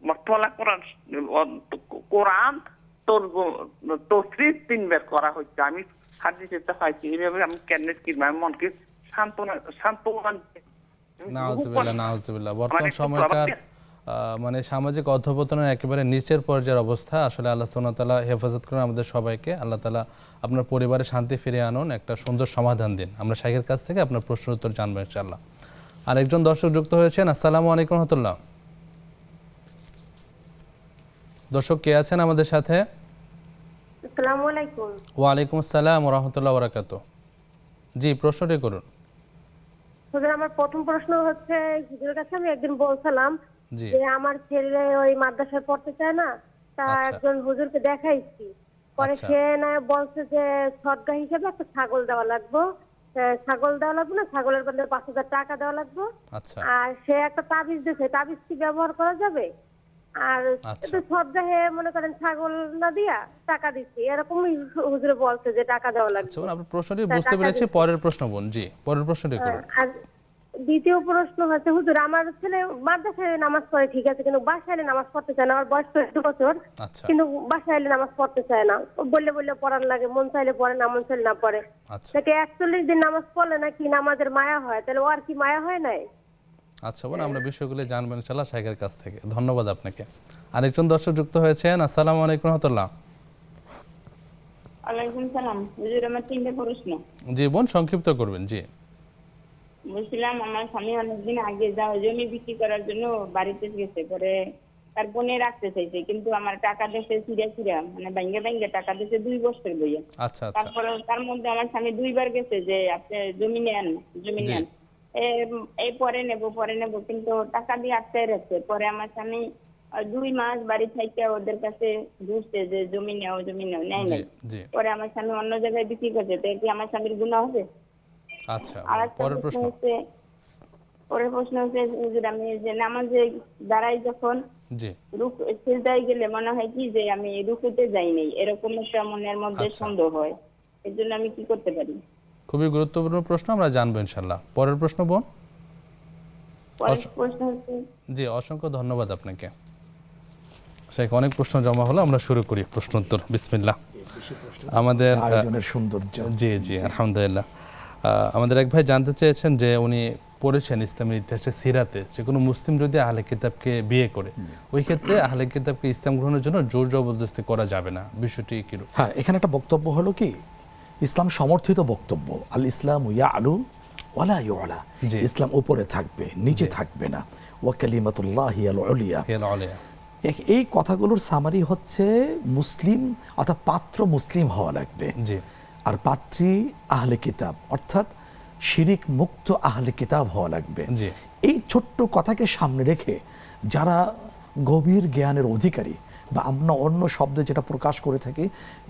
মতলা কোরআন তফসির 3 বার করা হচ্ছে, আমি হাদিসে পাইছি। এইভাবে আমি কেন কিনবো? আমি মনকে সান্ত্বনা নাউজুবিল্লাহ। বর্তমান সময়কার মানে সামাজিক অধঃপতনের একেবারে নিচের পর্যায়ের অবস্থা। আসলে আল্লাহ সুবহানাহু ওয়া তাআলা হেফাজত করুন আমাদের সবাইকে। আল্লাহ তাআলা আপনার পরিবারে শান্তি ফিরিয়ে আনুন, একটা সুন্দর সমাধান দিন। আমরা শাইখের কাছ থেকে আপনার প্রশ্নের উত্তর জানবো ইনশাআল্লাহ। আর একজন দর্শক যুক্ত হয়েছেন। আসসালামু আলাইকুম রাহমাতুল্লাহ। দর্শক কে আছেন আমাদের সাথে? আসসালামু আলাইকুম। ওয়ালাইকুম আসসালাম ওয়া রাহমাতুল্লাহি ওয়া বারাকাতুহু। জি প্রশ্নটি করুন। হুজুর, আমার প্রথম প্রশ্ন হচ্ছে, হুজুরের কাছে আমি একদিন বলছিলাম জি যে আমার ছেলে ওই মাদ্রাসায় পড়তে চায় না, তা আচ্ছা। একজন হুজুরকে দেখাইছি। পরে আচ্ছা। সে না বলছে যে সদকা হিসেবে একটা ছাগল দেওয়া লাগবে, ছাগল দেওয়া লাগবে না, ছাগলের বদলে 5,000 টাকা দেওয়া লাগবে। আচ্ছা আর সে একটা তাবিজ দিয়েছে, তাবিজ কি ব্যবহার করা যাবে? আর আচ্ছা। একটু সদ্গাহে মনে করেন ছাগল না দিয়া টাকা দিচ্ছি, এরকমই হুজুরে বলছে যে টাকা দেওয়া লাগবে। আচ্ছা আপনার প্রশ্নটি বুঝতে পেরেছি। পরের প্রশ্ন বোন। জি পরের প্রশ্নটি করুন। আর দ্বিতীয় প্রশ্ন হচ্ছে, হুজুর আমার ছেলে মাদ্রাসায় নামাজ পড়ে ঠিক আছে, কিন্তু বাসায় এলে নামাজ পড়তে চায় না। আমার বয়স 2 বছর, আচ্ছা কিন্তু বাসায় এলে নামাজ পড়তে চায় না। বললে বললে পড়ার লাগে, মন চাইলে পড়ে না, মন চাইলে না পড়ে। আচ্ছা তাকে 41 দিন নামাজ পড়লে নাকি নামাজের মায়া হয়, তাহলে ও আর কি মায়া হয় নাই? আচ্ছা বোন, আমরা বিষয়গুলো জানবো ইনশাআল্লাহ শাইখের কাছ থেকে। ধন্যবাদ আপনাকে। আরেকজন দর্শক যুক্ত হয়েছেন। আসসালামু আলাইকুম রাহমাতুল্লাহ। ওয়ালাইকুম সালাম। হুজুর আমার 3টা প্রশ্ন। জি বোন সংক্ষিপ্ত করবেন। জি বুঝছিলাম আমার স্বামী অনেকদিন আগে জমি বিক্রি করার জন্য বাড়িতে গেছে, পরে তার বোনে রাখতে চাইছে, কিন্তু আমার টাকা দিয়েছে চিরা মানে ব্যাংকে টাকা দিয়েছে 2 বছর বইয়ে। আচ্ছা আচ্ছা তারপরে তার মধ্যে আমার স্বামী 2 বার গেছে যে আপনি জমি নেন। জি। এই পরে নেব, কিন্তু টাকা দিয়ে আটকায় রাখছে। পরে আমার স্বামী 2 মাস বাড়ি থেকে ওদের কাছে ঘুরছে যে জমি নেও, নেয় জি নাই। জি পরে আমার স্বামী অন্য জায়গায় বিক্রি করছে, তো কি আমার স্বামীর গুনাহ হবে? আচ্ছা আর একটা পরের প্রশ্ন। পরের প্রশ্ন হচ্ছে, হুজুর আমি যে নামাজে দাঁড়াই যখন জি সিজদায় গেলে মনে হয় কি যে আমি রুকুতে যাই নাই, এরকম একটা মনের মধ্যে আচ্ছা। সন্দেহ হয়। এর জন্য আমি কি করতে পারি? খুবই গুরুত্বপূর্ণ প্রশ্ন, আমরা জানবো ইনশাআল্লাহ। পরের প্রশ্ন বোন। পরের প্রশ্ন হচ্ছে, জি অসংখ্য ধন্যবাদ আপনাকে। শাইখ অনেক প্রশ্ন জমা হলো, আমরা শুরু করি প্রশ্ন উত্তর। বিসমিল্লাহ। আমাদের আয়োজনের সৌন্দর্য। জি জি আলহামদুলিল্লাহ। আমাদের এক ভাই জানতে চেয়েছেন যে উনি পড়েছেন ইসলামের ইতিহাসে সিরাতে যে কোনো মুসলিম যদি আহলে কিতাবকে বিয়ে করে, ওই ক্ষেত্রে আহলে কিতাবকে ইসলাম গ্রহণের জন্য জোর জবরদস্তি করা যাবে না, বিষয়টি কি? হ্যাঁ, এখানে একটা বক্তব্য হলো কি, ইসলাম সমর্থিত বক্তব্য, আল ইসলাম ইয়ালু ওয়ালা ইউলা, জি। ইসলাম উপরে থাকবে, নিচে থাকবে না। ওয়া কালিমাতুল্লাহি আল উলিয়া। এই কথাগুলোর সামারি হচ্ছে মুসলিম অর্থাৎ পাত্র মুসলিম হওয়া লাগবে, জি। আর পাত্রী আহলে কিতাব অর্থাৎ শিরিক মুক্ত আহলে কিতাব হওয়া লাগবে। জি। এই ছোট্ট কথাকে সামনে রেখে যারা গভীর জ্ঞানের অধিকারী বা আমরা অন্য শব্দে যেটা প্রকাশ করে থাকি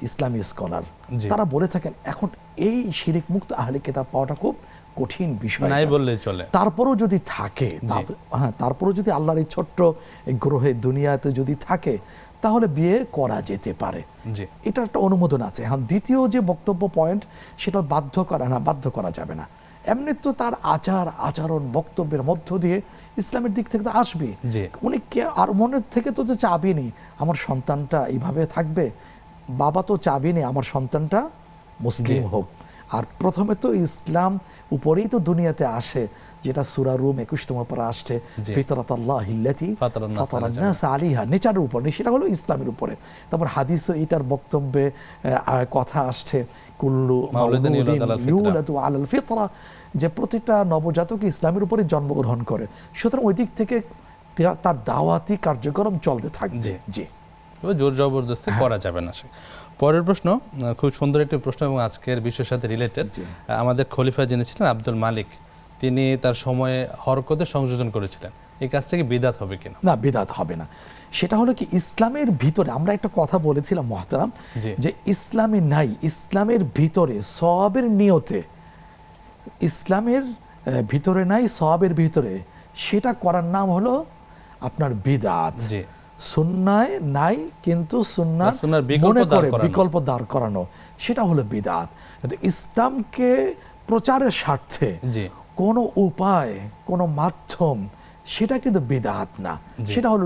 ইসলামী স্কলার, তারা বলে থাকেন এখন এই শিরিক মুক্ত আহলে কিতাব পাওয়াটা খুব কঠিন বিষয় নাই বললেই চলে। তারপরও যদি থাকে, হ্যাঁ তারপরও যদি আল্লাহর এই ছোট্ট গ্রহে দুনিয়াতে যদি থাকে, তাহলে বিয়ে করা যেতে পারে। এটা একটা অনুমোদন আছে। হ্যাঁ, দ্বিতীয় যে বক্তব্য পয়েন্ট, সেটা বাধ্য করা যাবে না। এমনি তো তার আচরণ বক্তব্যের মধ্য দিয়ে ইসলামের দিক থেকে তো আসবে। উনি কে আর মনের থেকে তো চাবেনি আমার সন্তানটা এইভাবে থাকবে, বাবা তো চাবেনি আমার সন্তানটা মুসলিম হোক। আর প্রথমে তো ইসলাম উপরেই তো দুনিয়াতে আসে, যেটা সূরা রুম 21তম পারা আসছে, ফিতরাতাল্লাহিল্লাতী ফাতারান নাস আলাইহা, নেচারের উপর, সেটা হলো ইসলামের উপরে। তারপর হাদিসে এটার বক্তব্যে কথা আসছে কুল্লু মাউলুদিন ইউলাদু আলাল ফিতরা, যে প্রতিটা নবজাতক ইসলামের উপরে জন্মগ্রহণ করে। সুতরাং ওই দিক থেকে তার দাওয়াতি কার্যক্রম চলতে থাকবে। জি, জোর জবরদস্তি করা যাবে না। পরের প্রশ্ন খুব সুন্দর একটি প্রশ্ন এবং আজকের বিষয়ের সাথে রিলেটেড। আমাদের খলিফা যিনি ছিলেন আব্দুল মালিক, তিনি তার সময়ে হরকতে সংযোজন করেছিলেন। এই কাজটা কি বিদআত হবে কিনা? না, বিদআত হবে না। সেটা হলো কি, ইসলামের ভিতরে আমরা একটা কথা বলেছিলাম মুহতারাম, জি। যে ইসলামে নাই, ইসলামের ভিতরে সওয়াবের নিয়তে, ইসলামের ভিতরে নাই সওয়াবের ভিতরে, সেটা করার নাম হলো আপনার বিদআত। জি। সুন্নায় নাই কিন্তু সুন্নার বিকল্প মনে দাঁড় করে করানো। বিকল্প দাঁড় করানো, সেটা হলো বিদআত। কিন্তু ইসলামকে প্রচারের স্বার্থে জি। কোনো উপায়, কোনো মাধ্যম, সেটা কিন্তু বিদআত না, জি। সেটা হলো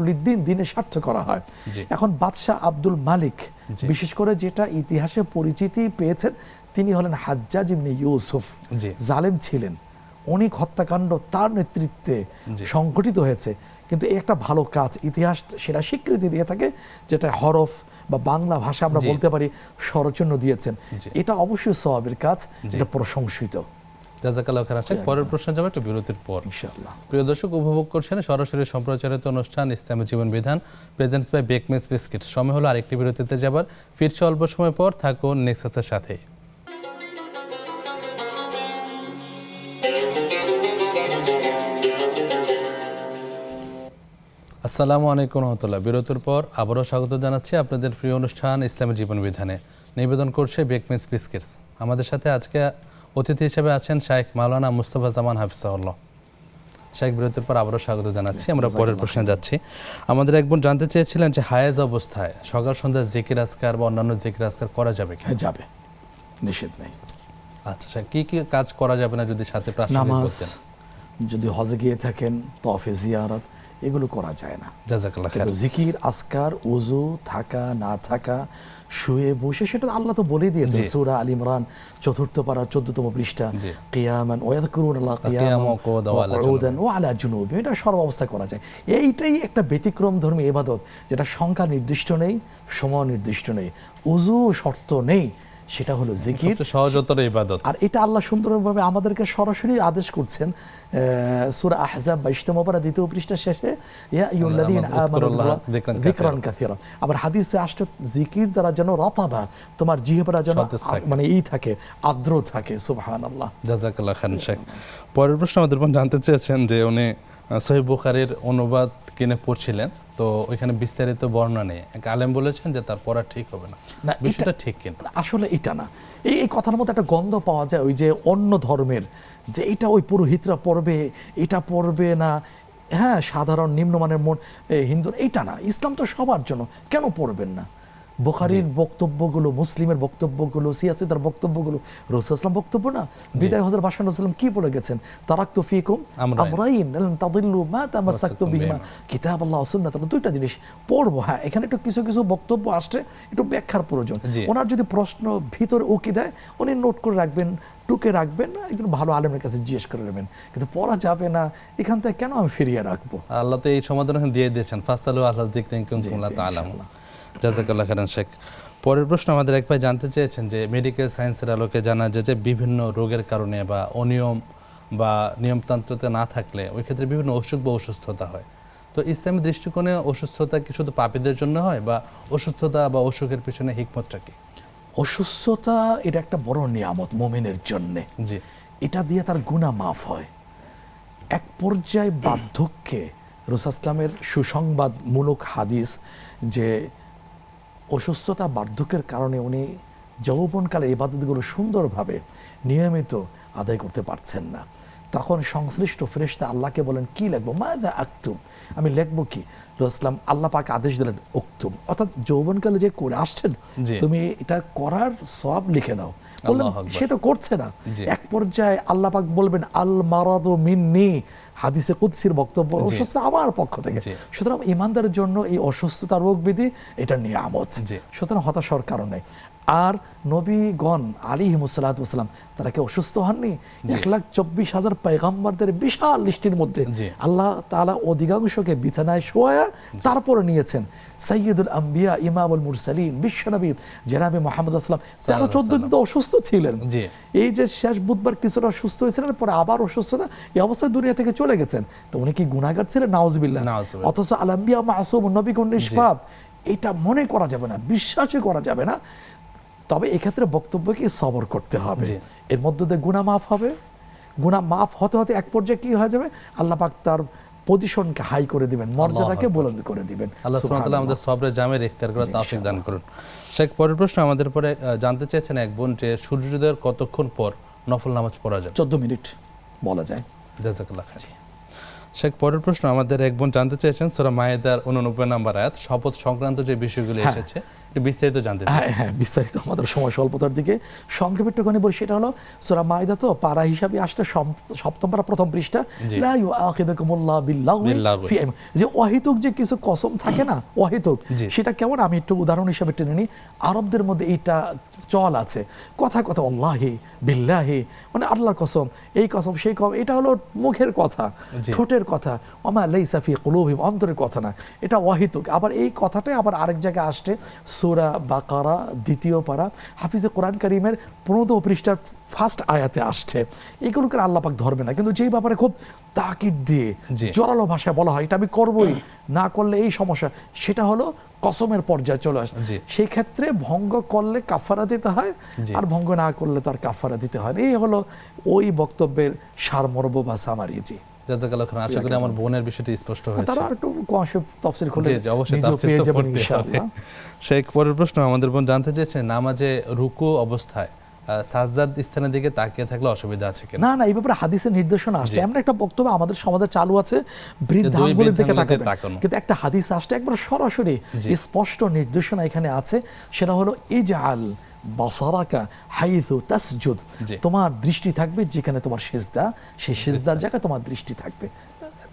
দিনের স্বার্থ করা হয়। জি। এখন বাদশাহ আব্দুল মালিক, জি। বিশেষ করে যেটা ইতিহাসে পরিচিতি পেয়েছেন, তিনি হলেন হাজ্জাজ ইবনে ইউসুফ। জি। জালেম ছিলেন, অনেক হত্যাকাণ্ড তার নেতৃত্বে জি। সংঘটিত হয়েছে। কিন্তু এই একটা ভালো কাজ, ইতিহাস সেটা স্বীকৃতি দিয়ে থাকে, যেটা হরফ বা বাংলা ভাষা আমরা জি। বলতে পারি স্বরচিহ্ন দিয়েছেন। জি। এটা অবশ্যই সওয়াবের কাজ, জি। এটা প্রশংসিত। জাযাকাল্লাহু খাইরান শেখ। পরের প্রশ্ন যাবে একটু বিরতির পর। ইনশাআল্লাহ। প্রিয় দর্শক, উপভোগ করছেন সরাসরি সম্প্রচারিত অনুষ্ঠান ইসলামী জীবন বিধান, প্রেজেন্টস বাই বেকমেস বিস্কিট। সময় হলো আরেকটি বিরতিতে যাবার, ফিরছে অল্প সময় পর, থাকুন নেক্সাসের সাথে। আসসালামু আলাইকুম রহমতুল্লাহ। বিরতির পর আবারও স্বাগত জানাচ্ছি আপনাদের প্রিয় অনুষ্ঠান ইসলামী জীবন বিধানে। নিবেদন করছে বেকমেস বিস্কিটস। আমাদের সাথে আজকে অতিথি হিসেবে আছেন শাইখ মাওলানা মুস্তাফা জামান হাফিজাহুল্লাহ। শাইখ, বিরতির পর আবারও স্বাগত জানাচ্ছি। আমরা পরের প্রশ্নে যাচ্ছি। আমাদের একজন জানতে চেয়েছিলেন যে হায়েজ অবস্থায় সকাল সন্ধ্যা জিকির আজকার বা অন্যান্য জিকির আজকার করা যাবে কি? হ্যাঁ, যাবে, নিষেধ নেই। আচ্ছা শাইখ, কি কি কাজ করা যাবে না যদি সাথে প্রাসঙ্গিক নামাজ, বলতেন? যদি হজে গিয়ে থাকেন, তওয়াফে জিয়ারত, এগুলো করা যায় না। জাযাকাল্লাহ কিন্তু খাইর। জিকির আজকার, ওযু থাকা না থাকা, শুয়ে বসে, সেটা আল্লাহ তো বলে দিয়েছে জি। সূরা আল ইমরান ৪th পারা 14তম পৃষ্ঠা, জি। কিয়ামান ওয়া ইয়াযকুরুনাল্লাহ কিয়ামান কিয়ামান ওয়া কুউদান ওয়া ওয়া আলা কুউদান ওয়া আলা জুনুবি, এটা সর্ব অবস্থায় করা যায়। এইটাই একটা ব্যতিক্রম ধর্মী ইবাদত, যেটা সংখ্যা নির্দিষ্ট নেই, সময় নির্দিষ্ট নেই, ওযু শর্ত নেই, সেটা হলো জিকির। সবচেয়ে সহজতর ইবাদত। আর এটা আল্লাহ সুন্দরভাবে আমাদেরকে সরাসরি আদেশ করছেন সূরা আহজাব 22তম পারা 2য় পৃষ্ঠার শেষে, ইয়া আইয়ুহাল্লাযীনা আমানু যিকরান কাসীরা। আবার হাদিসে আসছে জিকির দ্বারা যেন রতাবা, তোমার জিহ্বা যেন সতেজ থাকে। মানে থাকে, আর্দ্র থাকে। সুবহানাল্লাহ। জাযাকাল্লাহ খান শেখ। পরের প্রশ্ন আমাদের বোন জানতে চেয়েছেন যে উনি সহিহ বুখারীর অনুবাদ কিনে পড়ছিলেন, তো ওইখানে বিস্তারিত বর্ণনা নেই। এক আলেম বলেছেন যে তার পড়া ঠিক হবে না। না, বিষয়টা ঠিক কিনা? আসলে এটা না, এই কথার মধ্যে একটা গন্ধ পাওয়া যায়, ওই যে অন্য ধর্মের, যে এটা ওই পুরোহিতরা পড়বে, এটা পড়বে না, হ্যাঁ সাধারণ নিম্নমানের হিন্দু, এটা না। ইসলাম তো সবার জন্য, কেন পড়বেন না? বুখারীর বক্তব্যগুলো, মুসলিমের বক্তব্যগুলো, সিয়াসিদার বক্তব্যগুলো, রাসূল সাল্লাল্লাহু বক্তব্য না? বিদায় হজরত ভাষণ রাসূল কি বলে গেছেন? তারাকতু ফীকুম আমরাইন লান তাদিল্লু মা তামাসসাকতুম বিহিমা কিতাবাল্লাহ ওয়া সুন্নাত। দুইটা জিনিস পড়বো। হ্যাঁ, এখানে একটু কিছু কিছু বক্তব্য আসছে, একটু ব্যাখ্যার প্রয়োজন। ওনার যদি প্রশ্ন ভিতরে উকি দেয়, উনি নোট করে রাখবেন, টুকে রাখবেন, একজন ভালো আলেমের কাছে জিজ্ঞেস করে নেবেন। কিন্তু পড়া যাবে না, এখান থেকে কেন আমি ফিরিয়ে রাখবো? আল্লাহ তো এই সমাধান দিয়ে দিয়েছেন, ফাসালু আহলা যিকরি ইন কুনতুম লা তা'লামুন। জাযাকাল্লাহ খাইরান শেখ। পরের প্রশ্ন আমাদের এক ভাই জানতে চেয়েছেন যে মেডিকেল সায়েন্সের আলোকে জানা যায় যে বিভিন্ন রোগের কারণে বা অনিয়ম বা নিয়মতান্ত্রতে না থাকলে ওই ক্ষেত্রে বিভিন্ন অসুখ বা অসুস্থতা হয়। তো ইসলামী দৃষ্টিকোণে অসুস্থতা কি শুধু পাপীদের জন্য হয়, বা অসুস্থতা বা অসুখের পিছনে হিকমতটা কি? অসুস্থতা এটা একটা বড় নিয়ামত মুমিনের জন্য। জি। এটা দিয়ে তার গুনাহ মাফ হয়। এক পর্যায়ে বার্ধক্যে রাসূল ইসলামের সুসংবাদমূলক হাদিস, যে অসুস্থতা বার্ধক্যের কারণে উনি যৌবনকালে ইবাদতগুলো সুন্দরভাবে নিয়মিত আদায় করতে পারছেন না, তখন সংশ্লিষ্ট ফেরেশতা আল্লাহকে বলেন, কি লিখবো? মাযা আকতুব, আমি লিখবো কি? রাসূল আল্লাহ পাক আদেশ দিলেন উকতুব, অর্থাৎ যৌবনকালে যে করে আসছেন তুমি এটা করার সওয়াব লিখে দাও। বললেন সে তো করছে না। এক পর্যায়ে আল্লাহ পাক বলবেন, আল মারাদু মিন্নি, হাদিসে কুদসির বক্তব্য, অসুস্থতা আমার পক্ষ থেকে। সুতরাং ইমানদারের জন্য এই অসুস্থতা, রোগ ব্যাধি এটা নিয়ামত, সুতরাং হতাশ হওয়ার কারণ নেই। আর নবীগণ আলাইহিমুস সালাতু ওয়াস সালাম, তারা কি অসুস্থ হননি? 1,24,000 পয়গম্বরদের বিশাল লিস্টের মধ্যে আল্লাহ তাআলা অধিকাংশকে বিছানায় শোয়া তারপরে নিয়েছেন। সাইয়্যিদুল আম্বিয়া ইমামুল মুরসালিন, বিশ্বনবী জনাবে মুহাম্মদ সাল্লাল্লাহু আলাইহি ওয়াসাল্লাম 13-14 দিন তো অসুস্থ ছিলেন। এই যে শেষ বুধবার কিছুটা সুস্থ হয়েছিলেন, পরে আবার অসুস্থতা, এই অবস্থায় দুনিয়া থেকে চলে গেছেন। তো উনি কি গুনাহগার ছিলেন? নাউজুবিল্লাহ। অথচ আল আম্বিয়া মাসুম, নবীগণ নিষ্পাপ, এটা মনে করা যাবে না, বিশ্বাসই করা যাবে না। তবে এক্ষেত্রে বক্তব্যকে সবর করতে হবে, এর মধ্যে দিয়ে গুনাহ মাফ হবে। গুনাহ মাফ হতে হতে এক পর্যায়ে কি হয়ে যাবে? আল্লাহ পাক তার পজিশনকে হাই করে দিবেন, মর্যাদাকে বুলন্দ করে দিবেন। আল্লাহ সুবহানাহু ওয়া তাআলা আমাদের সবরের জামের ইখতিয়ার করার তৌফিক দান করুন। শেখ, পরের প্রশ্ন আমাদের পরে জানতে চেয়েছেন এক বোন যে সূর্যোদয়ের কতক্ষণ পর নফল নামাজ পড়া যায়? 14 মিনিট বলা যায়। জাযাকাল্লাহ খাইর। শেখ, পরের প্রশ্ন আমাদের এক বোন জানতে চেয়েছেন সূরা মায়েদার 89 নম্বর আয়াত শপথ সংক্রান্ত যে বিষয়গুলো এসেছে একটু বিস্তারিত জানতে চাচ্ছি। হ্যাঁ, বিস্তারিত আমাদের সময় স্বল্পতার দিকে সংক্ষেপে একটুখানি বলি। সেটা হলো সূরা মায়েদা তো পারা হিসাবে আসলে সপ্তম পারা প্রথম পৃষ্ঠা, লা ইউআখিযুকুমুল্লাহু বিল্লাগহি ফি আইমান, যে অহেতুক যে কিছু কসম থাকে না, অহেতুক, সেটা কেমন আমি একটু উদাহরণ হিসাবে টেনে নিই। আরবদের মধ্যে এইটা চল আছে, কথা আল্লাহি বিল্লাহি, মানে আল্লাহর কসম, এই কসম সেই কসম, এটা হলো মুখের কথা, ঠোঁটের কথা, ওমা লাইসা ফি কুলুবিহিম, অন্তরের কথা না, এটা অহেতুক। আবার এই কথাটাই আবার আরেক জায়গায় আসছে সূরা বাকারা 2 পারা হাফিজে কোরআন কারীমের 15 পৃষ্ঠার ফার্স্ট আয়াতে আসছে। এগুলোকে আল্লাহ পাক ধরবে না, কিন্তু যেই ব্যাপারে খুব তাকিদ দিয়ে জোরালো ভাষায় বলা হয় এটা আমি করবই, না করলে এই সমস্যা, সেটা হলো কসমের পর্যায়ে চলে আসে। সেই ক্ষেত্রে ভঙ্গ করলে কাফারা দিতে হয়, আর ভঙ্গ না করলে তো আর কাফারা দিতে হয়। এই হলো ওই বক্তব্যের সারমর্ম বা সামারি। জি, জাযাকাল্লাহ খান। আশা করি আমার বোনের বিষয়টি স্পষ্ট হয়েছে। তারা একটু তাফসীর খুলে অবশ্যই তাফসীর তো পড়তে হবে। শেখ, পরের প্রশ্ন আমাদের বোন জানতে চেয়েছেন নামাজে রুকু অবস্থায় সাজদার স্থানের দিকে তাকিয়ে থাকলে অসুবিধা আছে কিনা? না, এই ব্যাপারে হাদিসের নির্দেশনা আসছে। এমন একটা বক্তব্য আমাদের সমাজে চালু আছে, বৃদ্ধ আঙ্গুলের দিকে তাকাবেন, কিন্তু একটা হাদিস আসছে একবার সরাসরি স্পষ্ট নির্দেশনা এখানে আছে, সেটা হলো ইজআল বাসারাকা হাইথু তাসজুদ, তোমার দৃষ্টি থাকবে যেখানে তোমার সিজদা, সেই সিজদার জায়গায় তোমার দৃষ্টি থাকবে।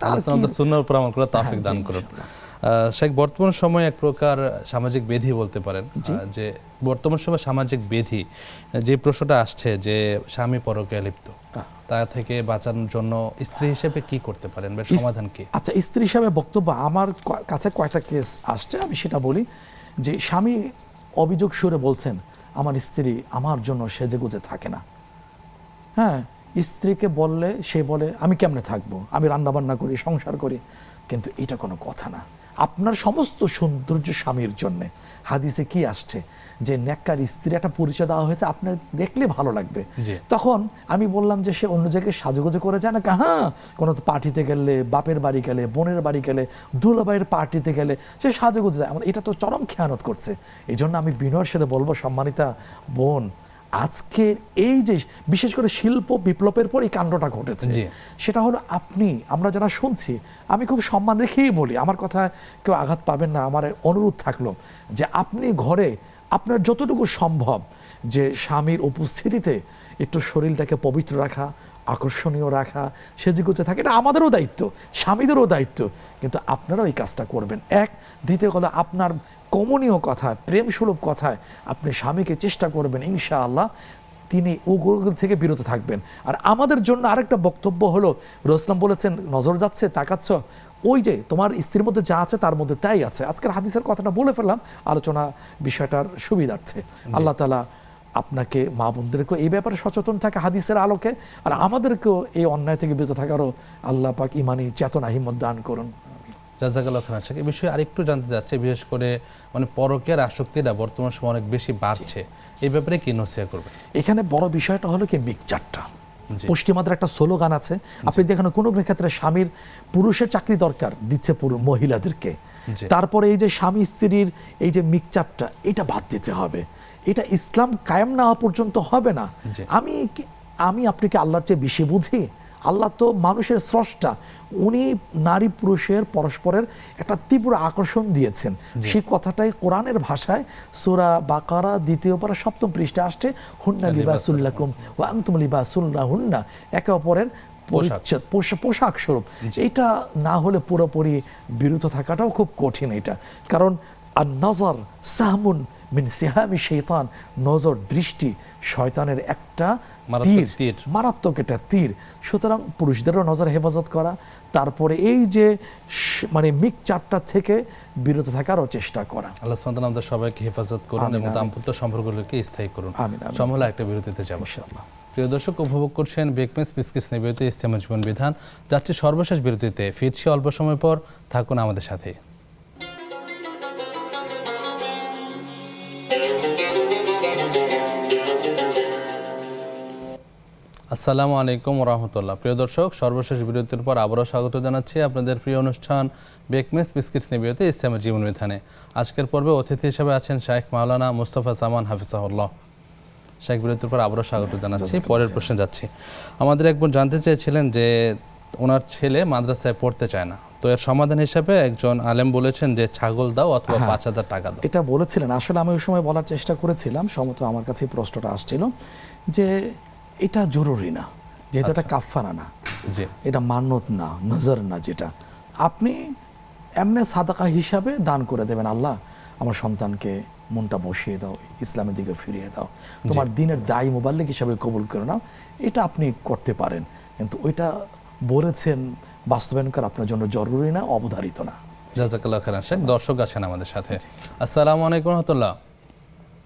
আল্লাহ আমাদের সুন্নাহর উপর আমল করার তৌফিক দান করুন। শেখ, বর্তমান সময়ে এক প্রকার সামাজিক ব্যাধি বলতে পারেন, যে বর্তমান সময়ে সামাজিক ব্যাধি যে প্রশ্নটা আসছে যে স্বামী পরকীয়ায় লিপ্ত, তা থেকে বাঁচানোর জন্য স্ত্রী হিসেবে কি করতে পারেন বা সমাধান কি? আচ্ছা, স্ত্রী হিসেবে বক্তব্য আমার কাছে কয়টা কেস আসছে, আমি সেটা বলি। যে স্বামী অভিযোগ সুরে বলছেন আমার স্ত্রী আমার জন্য সেজেগুজে থাকে না। হ্যাঁ, স্ত্রীকে বললে সে বলে আমি কেমনে থাকবো, আমি রান্না বান্না করি, সংসার করি, কিন্তু এটা কোনো কথা না। আপনার সমস্ত সৌন্দর্য স্বামীর জন্যে হাদিসে কি আসছে যে নেককার স্ত্রী একটা পরিচয় দেওয়া হয়েছে, আপনার দেখলে ভালো লাগবে। তখন আমি বললাম যে সে অন্য জায়গায় সাজুগুজু করে যায় না, হ্যাঁ, কোনো পার্টিতে গেলে, বাপের বাড়ি গেলে, বোনের বাড়ি গেলে, দুলাভাইয়ের পার্টিতে গেলে সে সাজুগুজু যায়, এটা তো চরম খেয়ানত করছে। এই জন্য আমি বিনয়ের সাথে বলবো, সম্মানিতা বোন, আজকে এই যে বিশেষ করে শিল্প বিপ্লবের পর এই কাণ্ডটা ঘটেছে, সেটা হলো আমরা যারা শুনছি, আমি খুব সম্মান রেখেই বলি, আমার কথা কেউ আঘাত পাবেন না, আমার অনুরোধ থাকলো যে আপনি ঘরে আপনার যতটুকু সম্ভব যে স্বামীর উপস্থিতিতে একটু শরীরটাকে পবিত্র রাখা, আকর্ষণীয় রাখা, সেজেগুজে থাকে, এটা আমাদেরও দায়িত্ব, স্বামীদেরও দায়িত্ব, কিন্তু আপনারাও এই কাজটা করবেন। দ্বিতীয় হলো আপনার কমনীয় কথায়, প্রেমসুলভ কথায় আপনি স্বামীকে চেষ্টা করবেন, ইনশাআল্লাহ তিনি ওগুলো থেকে বিরত থাকবেন। আর আমাদের জন্য আরেকটা বক্তব্য হলো, রাসূল বলেছেন নজর যাচ্ছে, তাকাচ্ছ, ওই যে তোমার স্ত্রীর মধ্যে যা আছে তার মধ্যে তাই আছে। আজকের হাদিসের কথাটা বলে ফেললাম আলোচনা বিষয়টার সুবিধার্থে। আল্লাহ তাআলা আপনাকে, মা বোনদেরকেও এই ব্যাপারে সচেতন থাকে হাদিসের আলোকে, আর আমাদেরকেও এই অন্যায় থেকে বিরত থাকারও আল্লাহ পাক ইমানি চেতনা হিম্মত দান করুন। জাযাকাল্লাহ খান। এই বিষয়ে আরেকটু জানতে যাচ্ছে, বিশেষ করে মানে পরকীয়ার আসক্তিটা বর্তমান সময়ে অনেক বেশি বাড়ছে, এই ব্যাপারে কি নসিহত করবে? এখানে বড় বিষয়টা হলো কি মিকচারটা। পশ্চিমাদের একটা স্লোগান আছে, আপনি দেখেন কোনো ক্ষেত্রে স্বামীর, পুরুষের চাকরি দরকার দিচ্ছে মহিলাদেরকে, তারপরে এই যে স্বামী স্ত্রীর এই যে মিকচারটা, এটা বাদ দিতে হবে। এটা ইসলাম কায়েম না হওয়া পর্যন্ত হবে না। আমি আপনাকে আল্লাহর চেয়ে বেশি বুঝি? আল্লাহ তো মানুষের স্রষ্টা, উনি নারী পুরুষের পরস্পরের একটা তীব্র আকর্ষণ দিয়েছেন। সেই কথাটাই কোরআনের ভাষায় সূরা বাকারা 2 পারা 7 পৃষ্ঠা আসছে, হুন্না লিবাসুল লাকুম ওয়া আনতুম লিবাসুল লাহুন্না, একে অপরের পরিচ্ছদ, পোশাক স্বরূপ। এটা না হলে পুরোপুরি বিরত থাকাটাও খুব কঠিন। এটা কারণ আর নজর সাহমুন মিন সিহামি শয়তান, নজর দৃষ্টি শয়তানের একটা তীর, মারাত্মক একটা তীর। সুতরাং পুরুষদেরও নজর হেফাজত করা, তারপরে এই যে মানে মিকচারটা থেকে বিরত থাকারও চেষ্টা করা। আল্লাহ সুবহানাহু ওয়া তাআলা আমাদের সবাইকে হেফাজত করুন এবং দাম্পত্য সম্পর্কগুলোকে স্থায়ী করুন। সময় একটা বিরতিতে যাব ইনশাআল্লাহ। প্রিয় দর্শক, উপভোগ করছেন ব্রেকমেন্স পিসকিস নিবেদিত ইসলামী জীবন বিধান, যাচ্ছে সর্বশেষ বিরতিতে। ফিরছি অল্প সময় পর, থাকুন আমাদের সাথে। আসসালামু আলাইকুম রহমতুল্লাহ। প্রিয় দর্শক, সর্বশেষ বিরতির পর আবারও স্বাগত জানাচ্ছি আপনাদের প্রিয় অনুষ্ঠান বেকমেস বিস্কিটস নিবিয়তে ইসলামের জীবন বিধানে। আজকের পর্বে অতিথি হিসেবে আছেন শাইখ মাওলানা মুস্তাফা জামান হাফিজাহুল্লাহ। শেখ বিরতির পর আবারও স্বাগত জানাচ্ছি। পরের প্রশ্নে যাচ্ছি। আমাদের একজন জানতে চেয়েছিলেন যে ওনার ছেলে মাদ্রাসায় পড়তে চায় না, তো এর সমাধান হিসাবে একজন আলেম বলেছেন যে ছাগল দাও অথবা 5,000 টাকা দাও। এটা বলেছিলেন, আসলে আমি ওই সময় বলার চেষ্টা করেছিলাম, সম্ভবত আমার কাছে প্রশ্নটা আসছিল যে এটা জরুরি না, যেহেতু এটা কাফারা না, জি, এটা মান্নত না, নজর না, যেটা আপনি এমনি সাদাকা হিসাবে দান করে দেবেন, আল্লাহ আমার সন্তানকে মনটা বসিয়ে দাও, ইসলামের দিকে ফিরিয়ে দাও, তোমার দিনের দায়ী মুবাল্লিক হিসাবে কবুল করে নাও, এটা আপনি করতে পারেন। কিন্তু ওইটা বলেছেন বাস্তবায়ন করা আপনার জন্য জরুরি না, অবধারিত না। জাযাকাল্লাহ খাইরান। শেখ, দর্শক আছেন আমাদের সাথে। আসসালামু আলাইকুম রহমতুল্লাহ।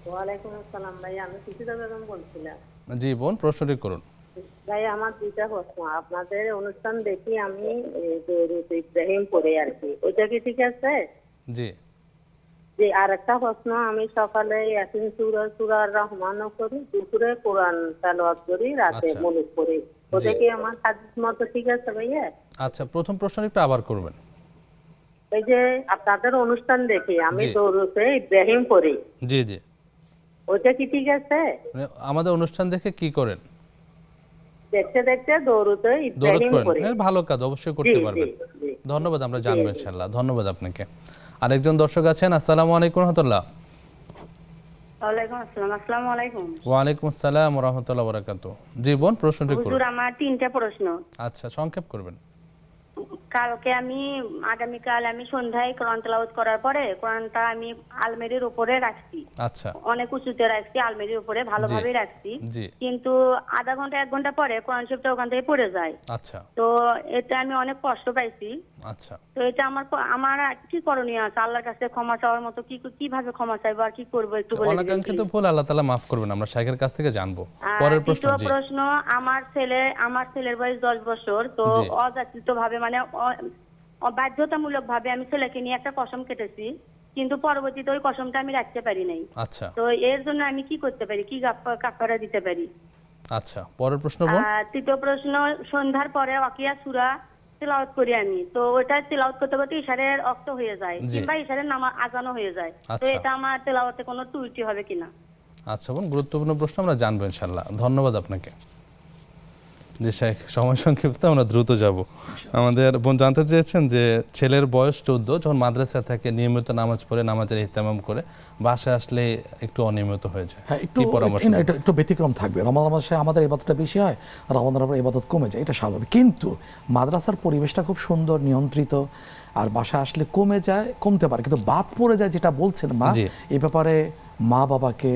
ওয়ালাইকুম আসসালাম ভাই, আমি সুচিতা বেগম বলছিলাম। জি বোন, প্রশ্নটি করুন। ভাই আমার দুইটা প্রশ্ন। আপনাদের অনুষ্ঠান দেখি আমি দরুদ ইব্রাহিম পড়ে আর কি, ওইটা কি ঠিক আছে? জি যে আর একটা প্রশ্ন, আমি সকালে ইয়াসিন সূরা রহমানও করি, দুপুরে কোরআন তেলাওয়াত করি, রাতে আচ্ছা। মুলুক করি, ওটা কি আমার হাদিস মতো ঠিক আছে ভাইয়া? আচ্ছা, প্রথম প্রশ্নটি একটু আবার করবেন। এই যে আপনাদের অনুষ্ঠান দেখি আমি জি। দরুদ ইব্রাহিম পড়ি, জি জি, ওটা কি ঠিক আছে? মানে আমাদের অনুষ্ঠান দেখে কি করেন? দেখতে দেখতে দরুদ দরুদ ইব্রাহিম পড়েন। পড়ি। ভালো কাজ, অবশ্যই করতে জি, পারবেন। জি, জি। ধন্যবাদ, আমরা জানবো ইনশাআল্লাহ। ধন্যবাদ আপনাকে। আরেকজন দর্শক আছেন। আসসালামু আলাইকুম রহমতুল্লাহ। ওয়ালাইকুম আসসালাম। আসসালামু আলাইকুম। ওয়ালাইকুম আসসালাম ওয়া রাহমাতুল্লাহি ওয়া বারাকাতুহু। জি বোন, প্রশ্নটি করুন। হুজুর, আমার 3টা প্রশ্ন। আচ্ছা, সংক্ষেপ করবেন। কালকে আগামীকাল আমি সন্ধ্যায় কোরআন তেলাওয়াত করার পরে কোরআনটা আমি আলমারির উপরে রাখছি, আচ্ছা অনেক উঁচুতে রাখছি, আলমারির উপরে ভালোভাবে রাখছি, জি কিন্তু আধা ঘন্টা 1 ঘন্টা পরে কোরআন শরীফটা ওখান থেকে পড়ে যায়। আচ্ছা তো এতে আমি অনেক কষ্ট পাইছি। আচ্ছা, তো এটা আমার কি করণীয় আছে? আল্লাহর কাছে ক্ষমা চাওয়ার মতো কিভাবে ক্ষমা চাইবো আর কি করবো একটু বলে দিবেন অনাকাঙ্ক্ষিত please? ভুল আল্লাহ তাআলা মাফ করবেন, আমরা শাইখের কাছ থেকে জানবো। আর পরের প্রশ্ন। দ্বিতীয় জি প্রশ্ন, আমার ছেলের বয়স 10 বছর। তো জি। অযাচিত ভাবে মানে বাধ্যতামূলক ভাবে আমি ছেলেকে নিয়ে একটা কসম কেটেছি, কিন্তু পরবর্তীতে ওই কসমটা আমি রাখতে পারি নাই। আচ্ছা তো এর জন্য আমি কি করতে পারি, কি কাফারা দিতে পারি? আচ্ছা, পরের প্রশ্ন বোন। তৃতীয় প্রশ্ন, সন্ধ্যার পরে ওয়াকিয়া সূরা তেলাওয়াত করি আমি, তো ওটা তেলাওয়াত করতে করতে ইশারের অক্ত হয়ে যায়, জি। কিংবা ইশারের আজানও হয়ে যায়। তো আচ্ছা। এটা আমার তেলাওয়াতে কোনো ত্রুটি হবে কিনা? আচ্ছা বোন, গুরুত্বপূর্ণ প্রশ্ন, আমরা জানবো ইনশাআল্লাহ। ধন্যবাদ আপনাকে। জি শাইখ, সময় সংক্ষিপ্ত, আমরা দ্রুত যাব। আমাদের বোন জানতে চেয়েছেন যে ছেলের বয়স 14, যখন মাদ্রাসা থাকে নিয়মিত নামাজ পড়ে, নামাজের ইহতিমাম করে, বাসায় আসলে একটু অনিয়মিত হয়ে যায়, হ্যাঁ, একটু কি পরামর্শ দেবেন? একটু ব্যতিক্রম থাকবে। রমাদান মাসে আমাদের ইবাদতটা বেশি হয়, রমাদানের পর ইবাদত কমে যায়, এটা স্বাভাবিক। কিন্তু মাদ্রাসার পরিবেশটা খুব সুন্দর, নিয়ন্ত্রিত, আর বাসা আসলে কমে যায়, কমতে পারে, কিন্তু বাদ পড়ে যায়, যেটা বলছেন মা, জি। এই ব্যাপারে মা বাবাকে,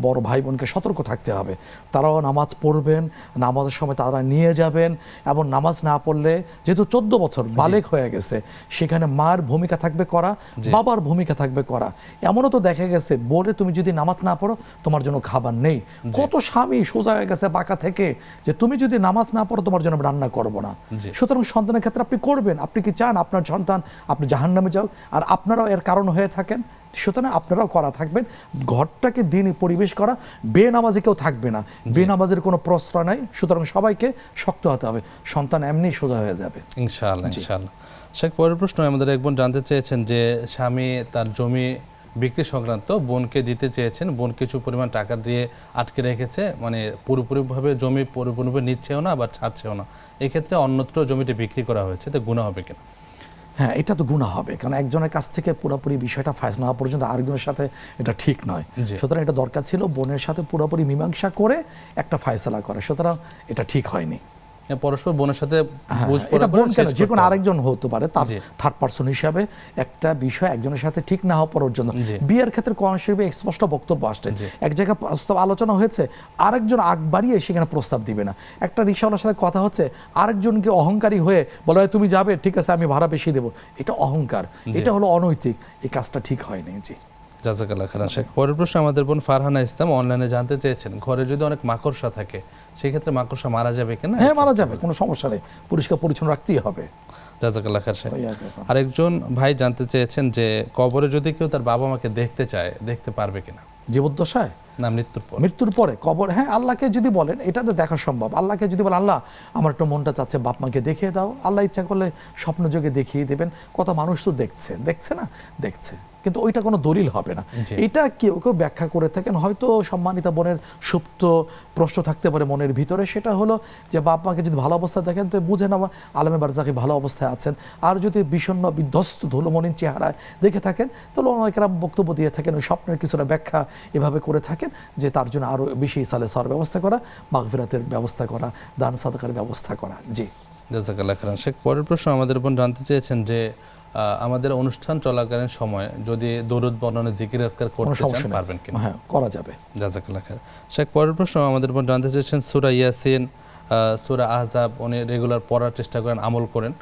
বড় ভাই বোনকে সতর্ক থাকতে হবে। তারাও নামাজ পড়বেন, নামাজের সময় তারা নিয়ে যাবেন, এবং নামাজ না পড়লে, যেহেতু 14 বছর বালেগ হয়ে গেছে, সেখানে মার ভূমিকা থাকবে করা, বাবার ভূমিকা থাকবে করা। এমনও তো দেখা গেছে, বলে তুমি যদি নামাজ না পড়ো তোমার জন্য খাবার নেই। কত স্বামী সোজা হয়ে গেছে বাঁকা থেকে, যে তুমি যদি নামাজ না পড়ো তোমার জন্য রান্না করবো না। জি। সুতরাং সন্তানের ক্ষেত্রে আপনি করবেন, আপনি কি চান আপনার সন্তান আপনি জাহান্নামে যাও, আর আপনারাও এর কারণ হয়ে থাকেন, সুতরাং আপনারাও করা থাকবেন। ঘরটাকে দিনই পরিবেশ করা, বেনামাজি কেউ থাকবে না, বেনামাজের কোনো প্রশ্রয় নাই। সুতরাং সবাইকে শক্ত হতে হবে, সন্তান এমনি সোজা হয়ে যাবে ইনশাআল্লাহ ইনশাআল্লাহ। শেখ, পরের প্রশ্ন, আমাদের এক বোন জানতে চেয়েছেন যে স্বামী তার জমি বিক্রি সংক্রান্ত বোনকে দিতে চেয়েছেন, বোন কিছু পরিমাণ টাকা দিয়ে আটকে রেখেছে, মানে পুরোপুরিভাবে জমি পুরোপুরিভাবে নিচ্ছেও না আবার ছাড়ছেও না, এক্ষেত্রে অন্যত্র জমিটি বিক্রি করা হয়েছে, তো গুনাহ হবে কিনা? হ্যাঁ, এটা তো গুনাহ হবে, কারণ একজনের কাছ থেকে পুরোপুরি বিষয়টা ফায়সালা হওয়া পর্যন্ত আরেকজনের সাথে এটা ঠিক নয়। জি। সুতরাং এটা দরকার ছিল বোনের সাথে পুরোপুরি মীমাংসা করে একটা ফায়সালা করে, সুতরাং এটা ঠিক হয়নি। পরস্পর বোনের সাথে হ্যাঁ, বুঝ এটা পড়া বোন কেন, যে কোনো হবে। আরেকজন হতে পারে, তার জি। থার্ড পার্সন হিসাবে একটা বিষয় একজনের সাথে ঠিক না হওয়া পর্যন্ত। জি। বিয়ের ক্ষেত্রে কোরআন শরীফে স্পষ্ট বক্তব্য আসছে, জি। এক জায়গায় প্রস্তাব আলোচনা হয়েছে, আরেকজন আগ বাড়িয়ে সেখানে প্রস্তাব দিবে না। একটা রিক্সাওয়ালার সাথে কথা হচ্ছে, আরেকজনকে অহংকারী হয়ে বলা হয় তুমি যাবে, ঠিক আছে আমি ভাড়া বেশি দেবো, এটা অহংকার, এটা হলো অনৈতিক, এই কাজটা ঠিক হয়নি। জি, জাযাকাল্লাহ খাইরান শেখ। পরের প্রশ্ন, আমাদের বোন ফারহানা ইসলাম অনলাইনে জানতে চেয়েছেন, ঘরে যদি অনেক মাকড়সা থাকে সেক্ষেত্রে মাকড়সা মারা যাবে কিনা? হ্যাঁ, মারা যাবে, কোনো সমস্যা নেই, পরিষ্কার পরিচ্ছন্ন রাখতেই হবে। জাযাকাল্লাহ খাইর শেখ। ওই আর কি। আরেকজন ভাই জানতে চেয়েছেন যে কবরে যদি কেউ তার বাবা মাকে দেখতে চায়, দেখতে পারবে কিনা? জীবদ্দশায় না মৃত্যুর পর? মৃত্যুর পরে কবর, হ্যাঁ আল্লাহকে যদি বলেন, এটা তো দেখা সম্ভব। আল্লাহকে যদি বলেন আল্লাহ আমার একটু মনটা চাচ্ছে বাপ মাকে দেখিয়ে দাও, আল্লাহ ইচ্ছা করলে স্বপ্ন যোগে দেখিয়ে দেবেন। কত মানুষ তো দেখছে না, দেখছে, কিন্তু ওইটা কোনো দলিল হবে না। এটা কেউ কেউ ব্যাখ্যা করে থাকেন, হয়তো সম্মানিতা বোনের সুপ্ত প্রশ্ন থাকতে পারে মনের ভিতরে, সেটা হলো যে বাপ মাকে যদি ভালো অবস্থায় দেখেন তো বুঝে নেওয়া আলমে বারজাখে ভালো অবস্থায় আছেন। আর যদি বিষণ্ণ বিধ্বস্ত ধুলোমলিন চেহারায় দেখে থাকেন তাহলে অনেকেরা বক্তব্য দিয়ে থাকেন, ওই স্বপ্নের কিছুটা ব্যাখ্যা এভাবে করে থাকেন যে তার জন্য আরও বেশি সালে সার ব্যবস্থা করা, মাগফিরাতের ব্যবস্থা করা, দান সাদকার ব্যবস্থা করা। জি, জাযাকাল্লাহ খাইরান। শেখ, পরের প্রশ্ন আমাদের বোন জানতে চেয়েছেন যে আমাদের অনুষ্ঠান চলাকালীন সময় যদি দরুদ বর্ণনা জিকির আজকার করতে চান পারবেন কিনা? হ্যাঁ, করা যাবে। জাযাকাল্লাহ খাইরান। শেখ, পরের প্রশ্ন আমাদের বোন জানতে চেয়েছেন সূরা ইয়াসিন, সূরা আহজাব উনি রেগুলার পড়ার চেষ্টা করেন, আমল করেন,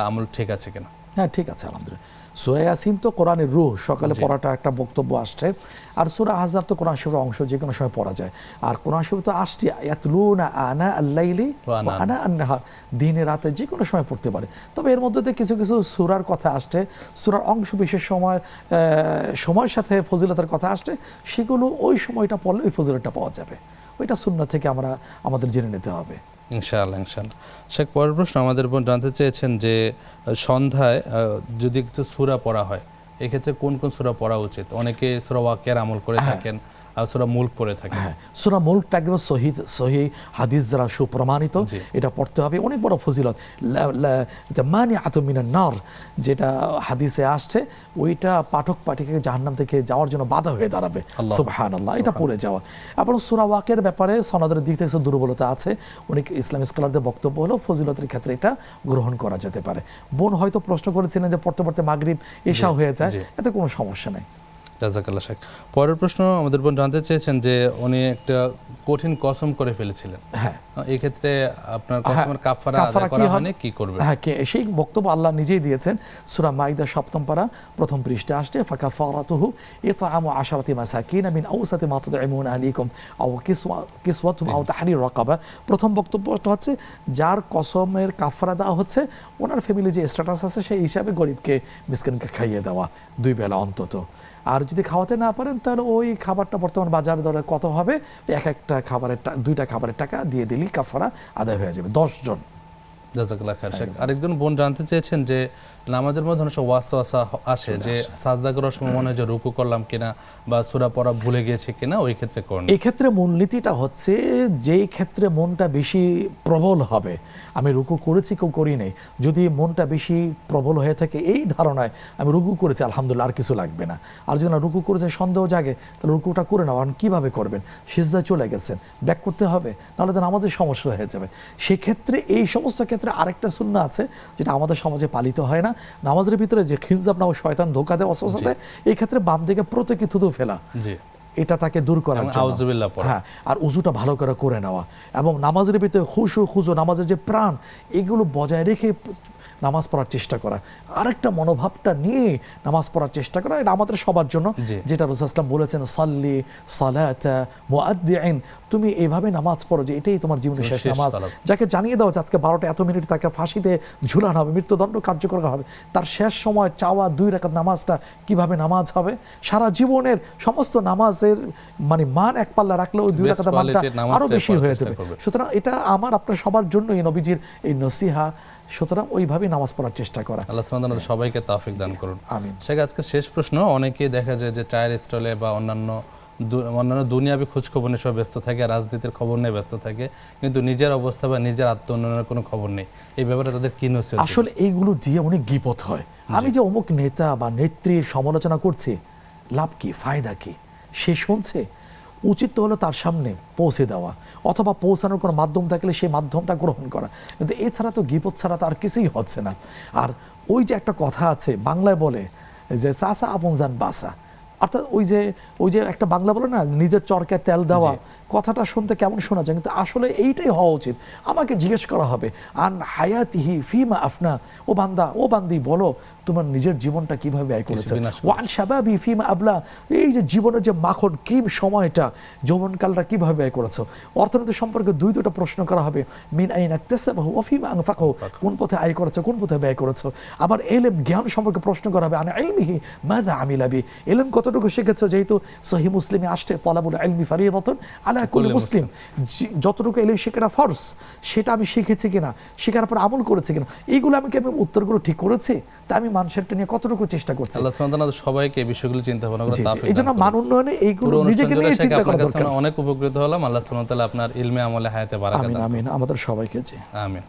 আমল ঠিক আছে কিনা? হ্যাঁ, ঠিক আছে আলহামদুলিল্লাহ। সূরা ইয়াসিন তো কোরআনের রূহ, সকালে পড়াটা একটা বক্তব্য আসছে। আর সূরা আহজাব তো কোরআন শরীফের অংশ, যে কোনো সময় পড়া যায়। আর কোরআন শরীফ তো আসছে ইয়াতলুনা আনা আল-লাইলি ওয়া আনা আন-নাহার, দিনে রাতে যে কোনো সময় পড়তে পারে। তবে এর মধ্যে কিছু কিছু সূরার কথা আসছে, সূরার অংশ বিশেষ সময়ের সাথে ফজিলতের কথা আসছে, সেগুলো ওই সময়টা পড়লে ওই ফজিলতটা পাওয়া যাবে। ওইটা সুন্নাহ থেকে আমাদের জেনে নিতে হবে ইনশাআল্লাহ। শেখ, পরের প্রশ্ন আমাদের বোন জানতে চেয়েছেন যে সন্ধ্যায় যদি কিছু সূরা পড়া হয় এক্ষেত্রে কোন কোন সূরা পড়া উচিত? অনেকে সূরা ওয়াকিয়ার আমল করে থাকেন আর সূরা মুলক পড়ে থাকেন। হ্যাঁ, সূরা মুলকটা একদম সহি হাদিস দ্বারা সুপ্রমাণিত, এটা পড়তে হবে, অনেক বড় ফজিলত। মানিআতুম মিনান নার, যেটা হাদিসে আসছে, ওইটা পাঠক পাঠিকাকে জাহান্নাম থেকে যাওয়ার জন্য বাধা হয়ে দাঁড়াবে। সুবহানাল্লাহ, এটা পড়ে যাওয়া। এবং সূরা ওয়াকিয়ার ব্যাপারে সনদের দিক থেকে দুর্বলতা আছে, অনেক ইসলামিক স্কলারদের বক্তব্য হলো ফজিলতের ক্ষেত্রে এটা গ্রহণ করা যেতে পারে। বোন হয়তো প্রশ্ন করেছিলেন যে পড়তে পড়তে মাগরিব এশা হয়ে যায়, এতে কোনো সমস্যা নেই। জাযাকাল্লাহ শেখ। পরের প্রশ্ন আমাদের বোন জানতে চেয়েছেন যে উনি একটা কঠিন কসম করে ফেলেছিলেন, হ্যাঁ, এই ক্ষেত্রে আপনার কসমের কাফারা আদায় করা হয়নি, কি করবেন? হ্যাঁ, সেই বক্তব্য আল্লাহ নিজেই দিয়েছেন। সূরা মাইদা 7ম পারা প্রথম পৃষ্ঠা আসছে, ফাকাফারাতুহু ইতআমু 10 মাসাকিন মিন আওসাতি মা তুদঈমুনা আলাইকুম আও কিসওয়াতুহুম আও তাহরির রাকাবা। প্রথম বক্তব্যটা হচ্ছে যার কসমের কাফারা দেওয়া হচ্ছে ওনার ফ্যামিলি যে স্ট্যাটাস আছে সেই হিসাবে গরিবকে মিসকিনকে খাইয়ে দেওয়া 2 বেলা অন্তত। আর যদি খাওয়াতে না পারেন তাহলে ওই খাবারটা বর্তমান বাজার দরে কত হবে, একটা খাবারের 2টা খাবারের টাকা দিয়ে দিলেই কাফারা আদায় হয়ে যাবে 10 জন। জাযাকাল্লাহ খাইর শেখ। আরেকজন বোন জানতে চেয়েছেন যে নামাজের মধ্যে অনেক ওয়াসওয়াসা আসে, যে সাজদা করার সময় মনে হয় যে রুকু করলাম কিনা বা সূরা পড়া ভুলে গিয়েছি কিনা, ওই ক্ষেত্রে করুন। এই ক্ষেত্রে মূলনীতিটা হচ্ছে যেই ক্ষেত্রে মনটা বেশি প্রবল হবে, আমি রুকু করেছি কেউ করি নেই, যদি মনটা বেশি প্রবল হয়ে থাকে এই ধারণায় আমি রুকু করেছি আলহামদুলিল্লাহ আর কিছু লাগবে না, আর যদি না রুকু করেছে সন্দেহ জাগে তাহলে রুকুটা করে নাও। আর কীভাবে করবেন? সিজদায় চলে গেছেন, ব্যাক করতে হবে, নাহলে তো আমাদের সমস্যা হয়ে যাবে। সেক্ষেত্রে এই সমস্ত ক্ষেত্রে আরেকটা সুন্নাহ আছে যেটা আমাদের সমাজে পালিত হয় না, নামাজের ভিতরে যে খিলজাব নামক শয়তান ধোকা দেয় ওয়াসওয়াসা দেয়, এই ক্ষেত্রে বাম দিকে প্রত্যেকে থুতু ফেলা, এটা তাকে দূর করার জন্য। হ্যাঁ, আর উযুটা ভালো করে নেওয়া এবং নামাজের ভিতরে খুশু নামাজের যে প্রাণ এগুলো বজায় রেখে নামাজ পড়ার চেষ্টা করা, আরেকটা মনোভাবটা নিয়ে নামাজ পড়ার চেষ্টা করা, এটা আমাদের সবার জন্য। যেটা রাসূল সাল্লাল্লাহু আলাইহি ওয়াসাল্লাম বলেছেন সাল্লি সালাতা মুআদ্দিন, তুমি এইভাবে নামাজ পড়ো যে এটাই তোমার জীবনের শেষ নামাজ। যাকে জানিয়ে দাও যে আজকে 12টা এত মিনিট তাকে ফাঁসিতে ঝুলানো হবে, মৃত্যুদণ্ড কার্যকর হবে, তার শেষ সময় চাওয়া 2 রাকাত নামাজটা কিভাবে নামাজ হবে। সারা জীবনের সমস্ত নামাজের মান এক পাল্লা রাখলে ওই 2 রাকাতের মানটা আরো বেশি হয়ে যাবে। সুতরাং এটা আমার আপনার সবার জন্য এই নবীজির এই নসিহা, সুতরাং ওইভাবে নামাজ পড়ার চেষ্টা করা। আল্লাহ সুবহানাহু ওয়া তাআলা সবাইকে তৌফিক দান করুন, আমিন। শেখ, আজকে শেষ প্রশ্ন, অনেকেই দেখা যায় যে চায়ের স্টলে বা অন্যান্য দুনিয়াবি খোঁজখবর নিয়ে সব ব্যস্ত থাকে, রাজনীতির খবর নিয়ে ব্যস্ত থাকে, কিন্তু নিজের অবস্থা বা নিজের আত্ম উন্নয়নের কোনো খবর নেই। এই ব্যাপারে তাদের কি নসিহত? আসলে এইগুলো দিয়ে অনেক গীপত হয়। আমি যে অমুক নেতা বা নেত্রীর সমালোচনা করছি, লাভ কি, ফায়দা কি? সে শুনছে, উচিত তো হলো তার সামনে পৌঁছে দেওয়া, অথবা পৌঁছানোর কোনো মাধ্যম থাকলে সেই মাধ্যমটা গ্রহণ করা, কিন্তু এছাড়া তো গীপত ছাড়া তো আর কিছুই হচ্ছে না। আর ওই যে একটা কথা আছে বাংলায় বলে যে চাষা আপন যান বাসা, অর্থাৎ ওই যে একটা বাংলা বলে না, নিজের চরকায় তেল দেওয়া, কথাটা শুনতে কেমন শোনা যায়, কিন্তু আসলে এইটাই হওয়া উচিত। আমাকে জিজ্ঞেস করা হবে আন হায়াতিহি ফিমা আফনা, ও বান্দা ও বান্দি বলো তোমার নিজের জীবনটা কিভাবে ব্যয় করেছে, ওয়ান শাবাবি ফিমা আবলা, এই যে জীবনের যে মাখন ক্রিম সময়টা যৌবনকালটা কিভাবে ব্যয় করেছো। অর্থনীতি সম্পর্কে 2টা প্রশ্ন করা হবে, মিন আইন ইকতাসাবাহু ওয়া ফিমা আনফাকাহু, কোন পথে আয় করেছো, কোন পথে ব্যয় করেছো। আবার ইলম জ্ঞান সম্পর্কে প্রশ্ন করা হবে, আন ইলমিহি মাযা আমিলা বি, ইলম কতটুকু শিখেছো, যেহেতু সহিহ মুসলিমে আসছে তলাবুল ইলমি ফারিদাতুন আলা কুল্লি মুসলিম, যতটুকু ইলম শেখাটা ফরজ সেটা আমি শিখেছি কিনা, শেখার পর আমল করেছি কিনা, এইগুলো আমি উত্তরগুলো ঠিক করেছি, তা আমি মানুষেরটা নিয়ে কতটুকু চেষ্টা করছি। আল্লাহ সুবহানাহু ওয়া তাআলা সবাইকে এই বিষয়গুলো চিন্তা ভাবনা করে তাফসীর। এইজন্য মান উন্নয়নে এইগুলো নিজেকে নিয়ে চিন্তা করা দরকার। অনেক উপকৃত হলাম। আল্লাহ সুবহানাহু ওয়া তাআলা আপনার ইলমে আমলে হায়াতে বারাকাত দান করুন। আমিন, আমাদের সবাইকে। জি আমিন।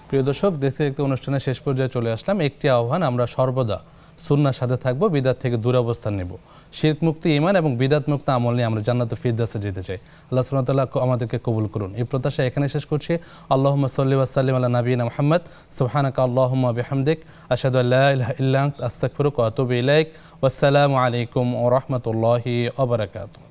প্রিয় দর্শক, দেখতে দেখতে অনুষ্ঠানের শেষ পর্যায়ে চলে আসলাম। একটি আহ্বান, আমরা সর্বদা সুন্নাহর সাথে থাকবো, বিদআত থেকে দূরে অবস্থান নেব। শিরক মুক্ত ঈমান এবং বিদআত মুক্ত আমল নিয়ে আমরা জান্নাতুল ফিরদাউসে যেতে চাই। আল্লাহ সুবহানাহু ওয়া তাআলা আমাদেরকে কবুল করুন। এই প্রত্যাশা এখানে শেষ করছি। আল্লাহুম্মা সাল্লি ওয়া সাল্লিম আলা নাবিয়িনা মুহাম্মদ। সুবহানাকা আল্লাহুম্মা বিহামদিক আশহাদু আল্লা ইলাহা ইল্লা আনতা আস্তাগফিরুকা ওয়া আতুবু ইলাইক। ওয়াসসালামু আলাইকুম ওয়া রাহমাতুল্লাহি ওয়া বারাকাতুহু।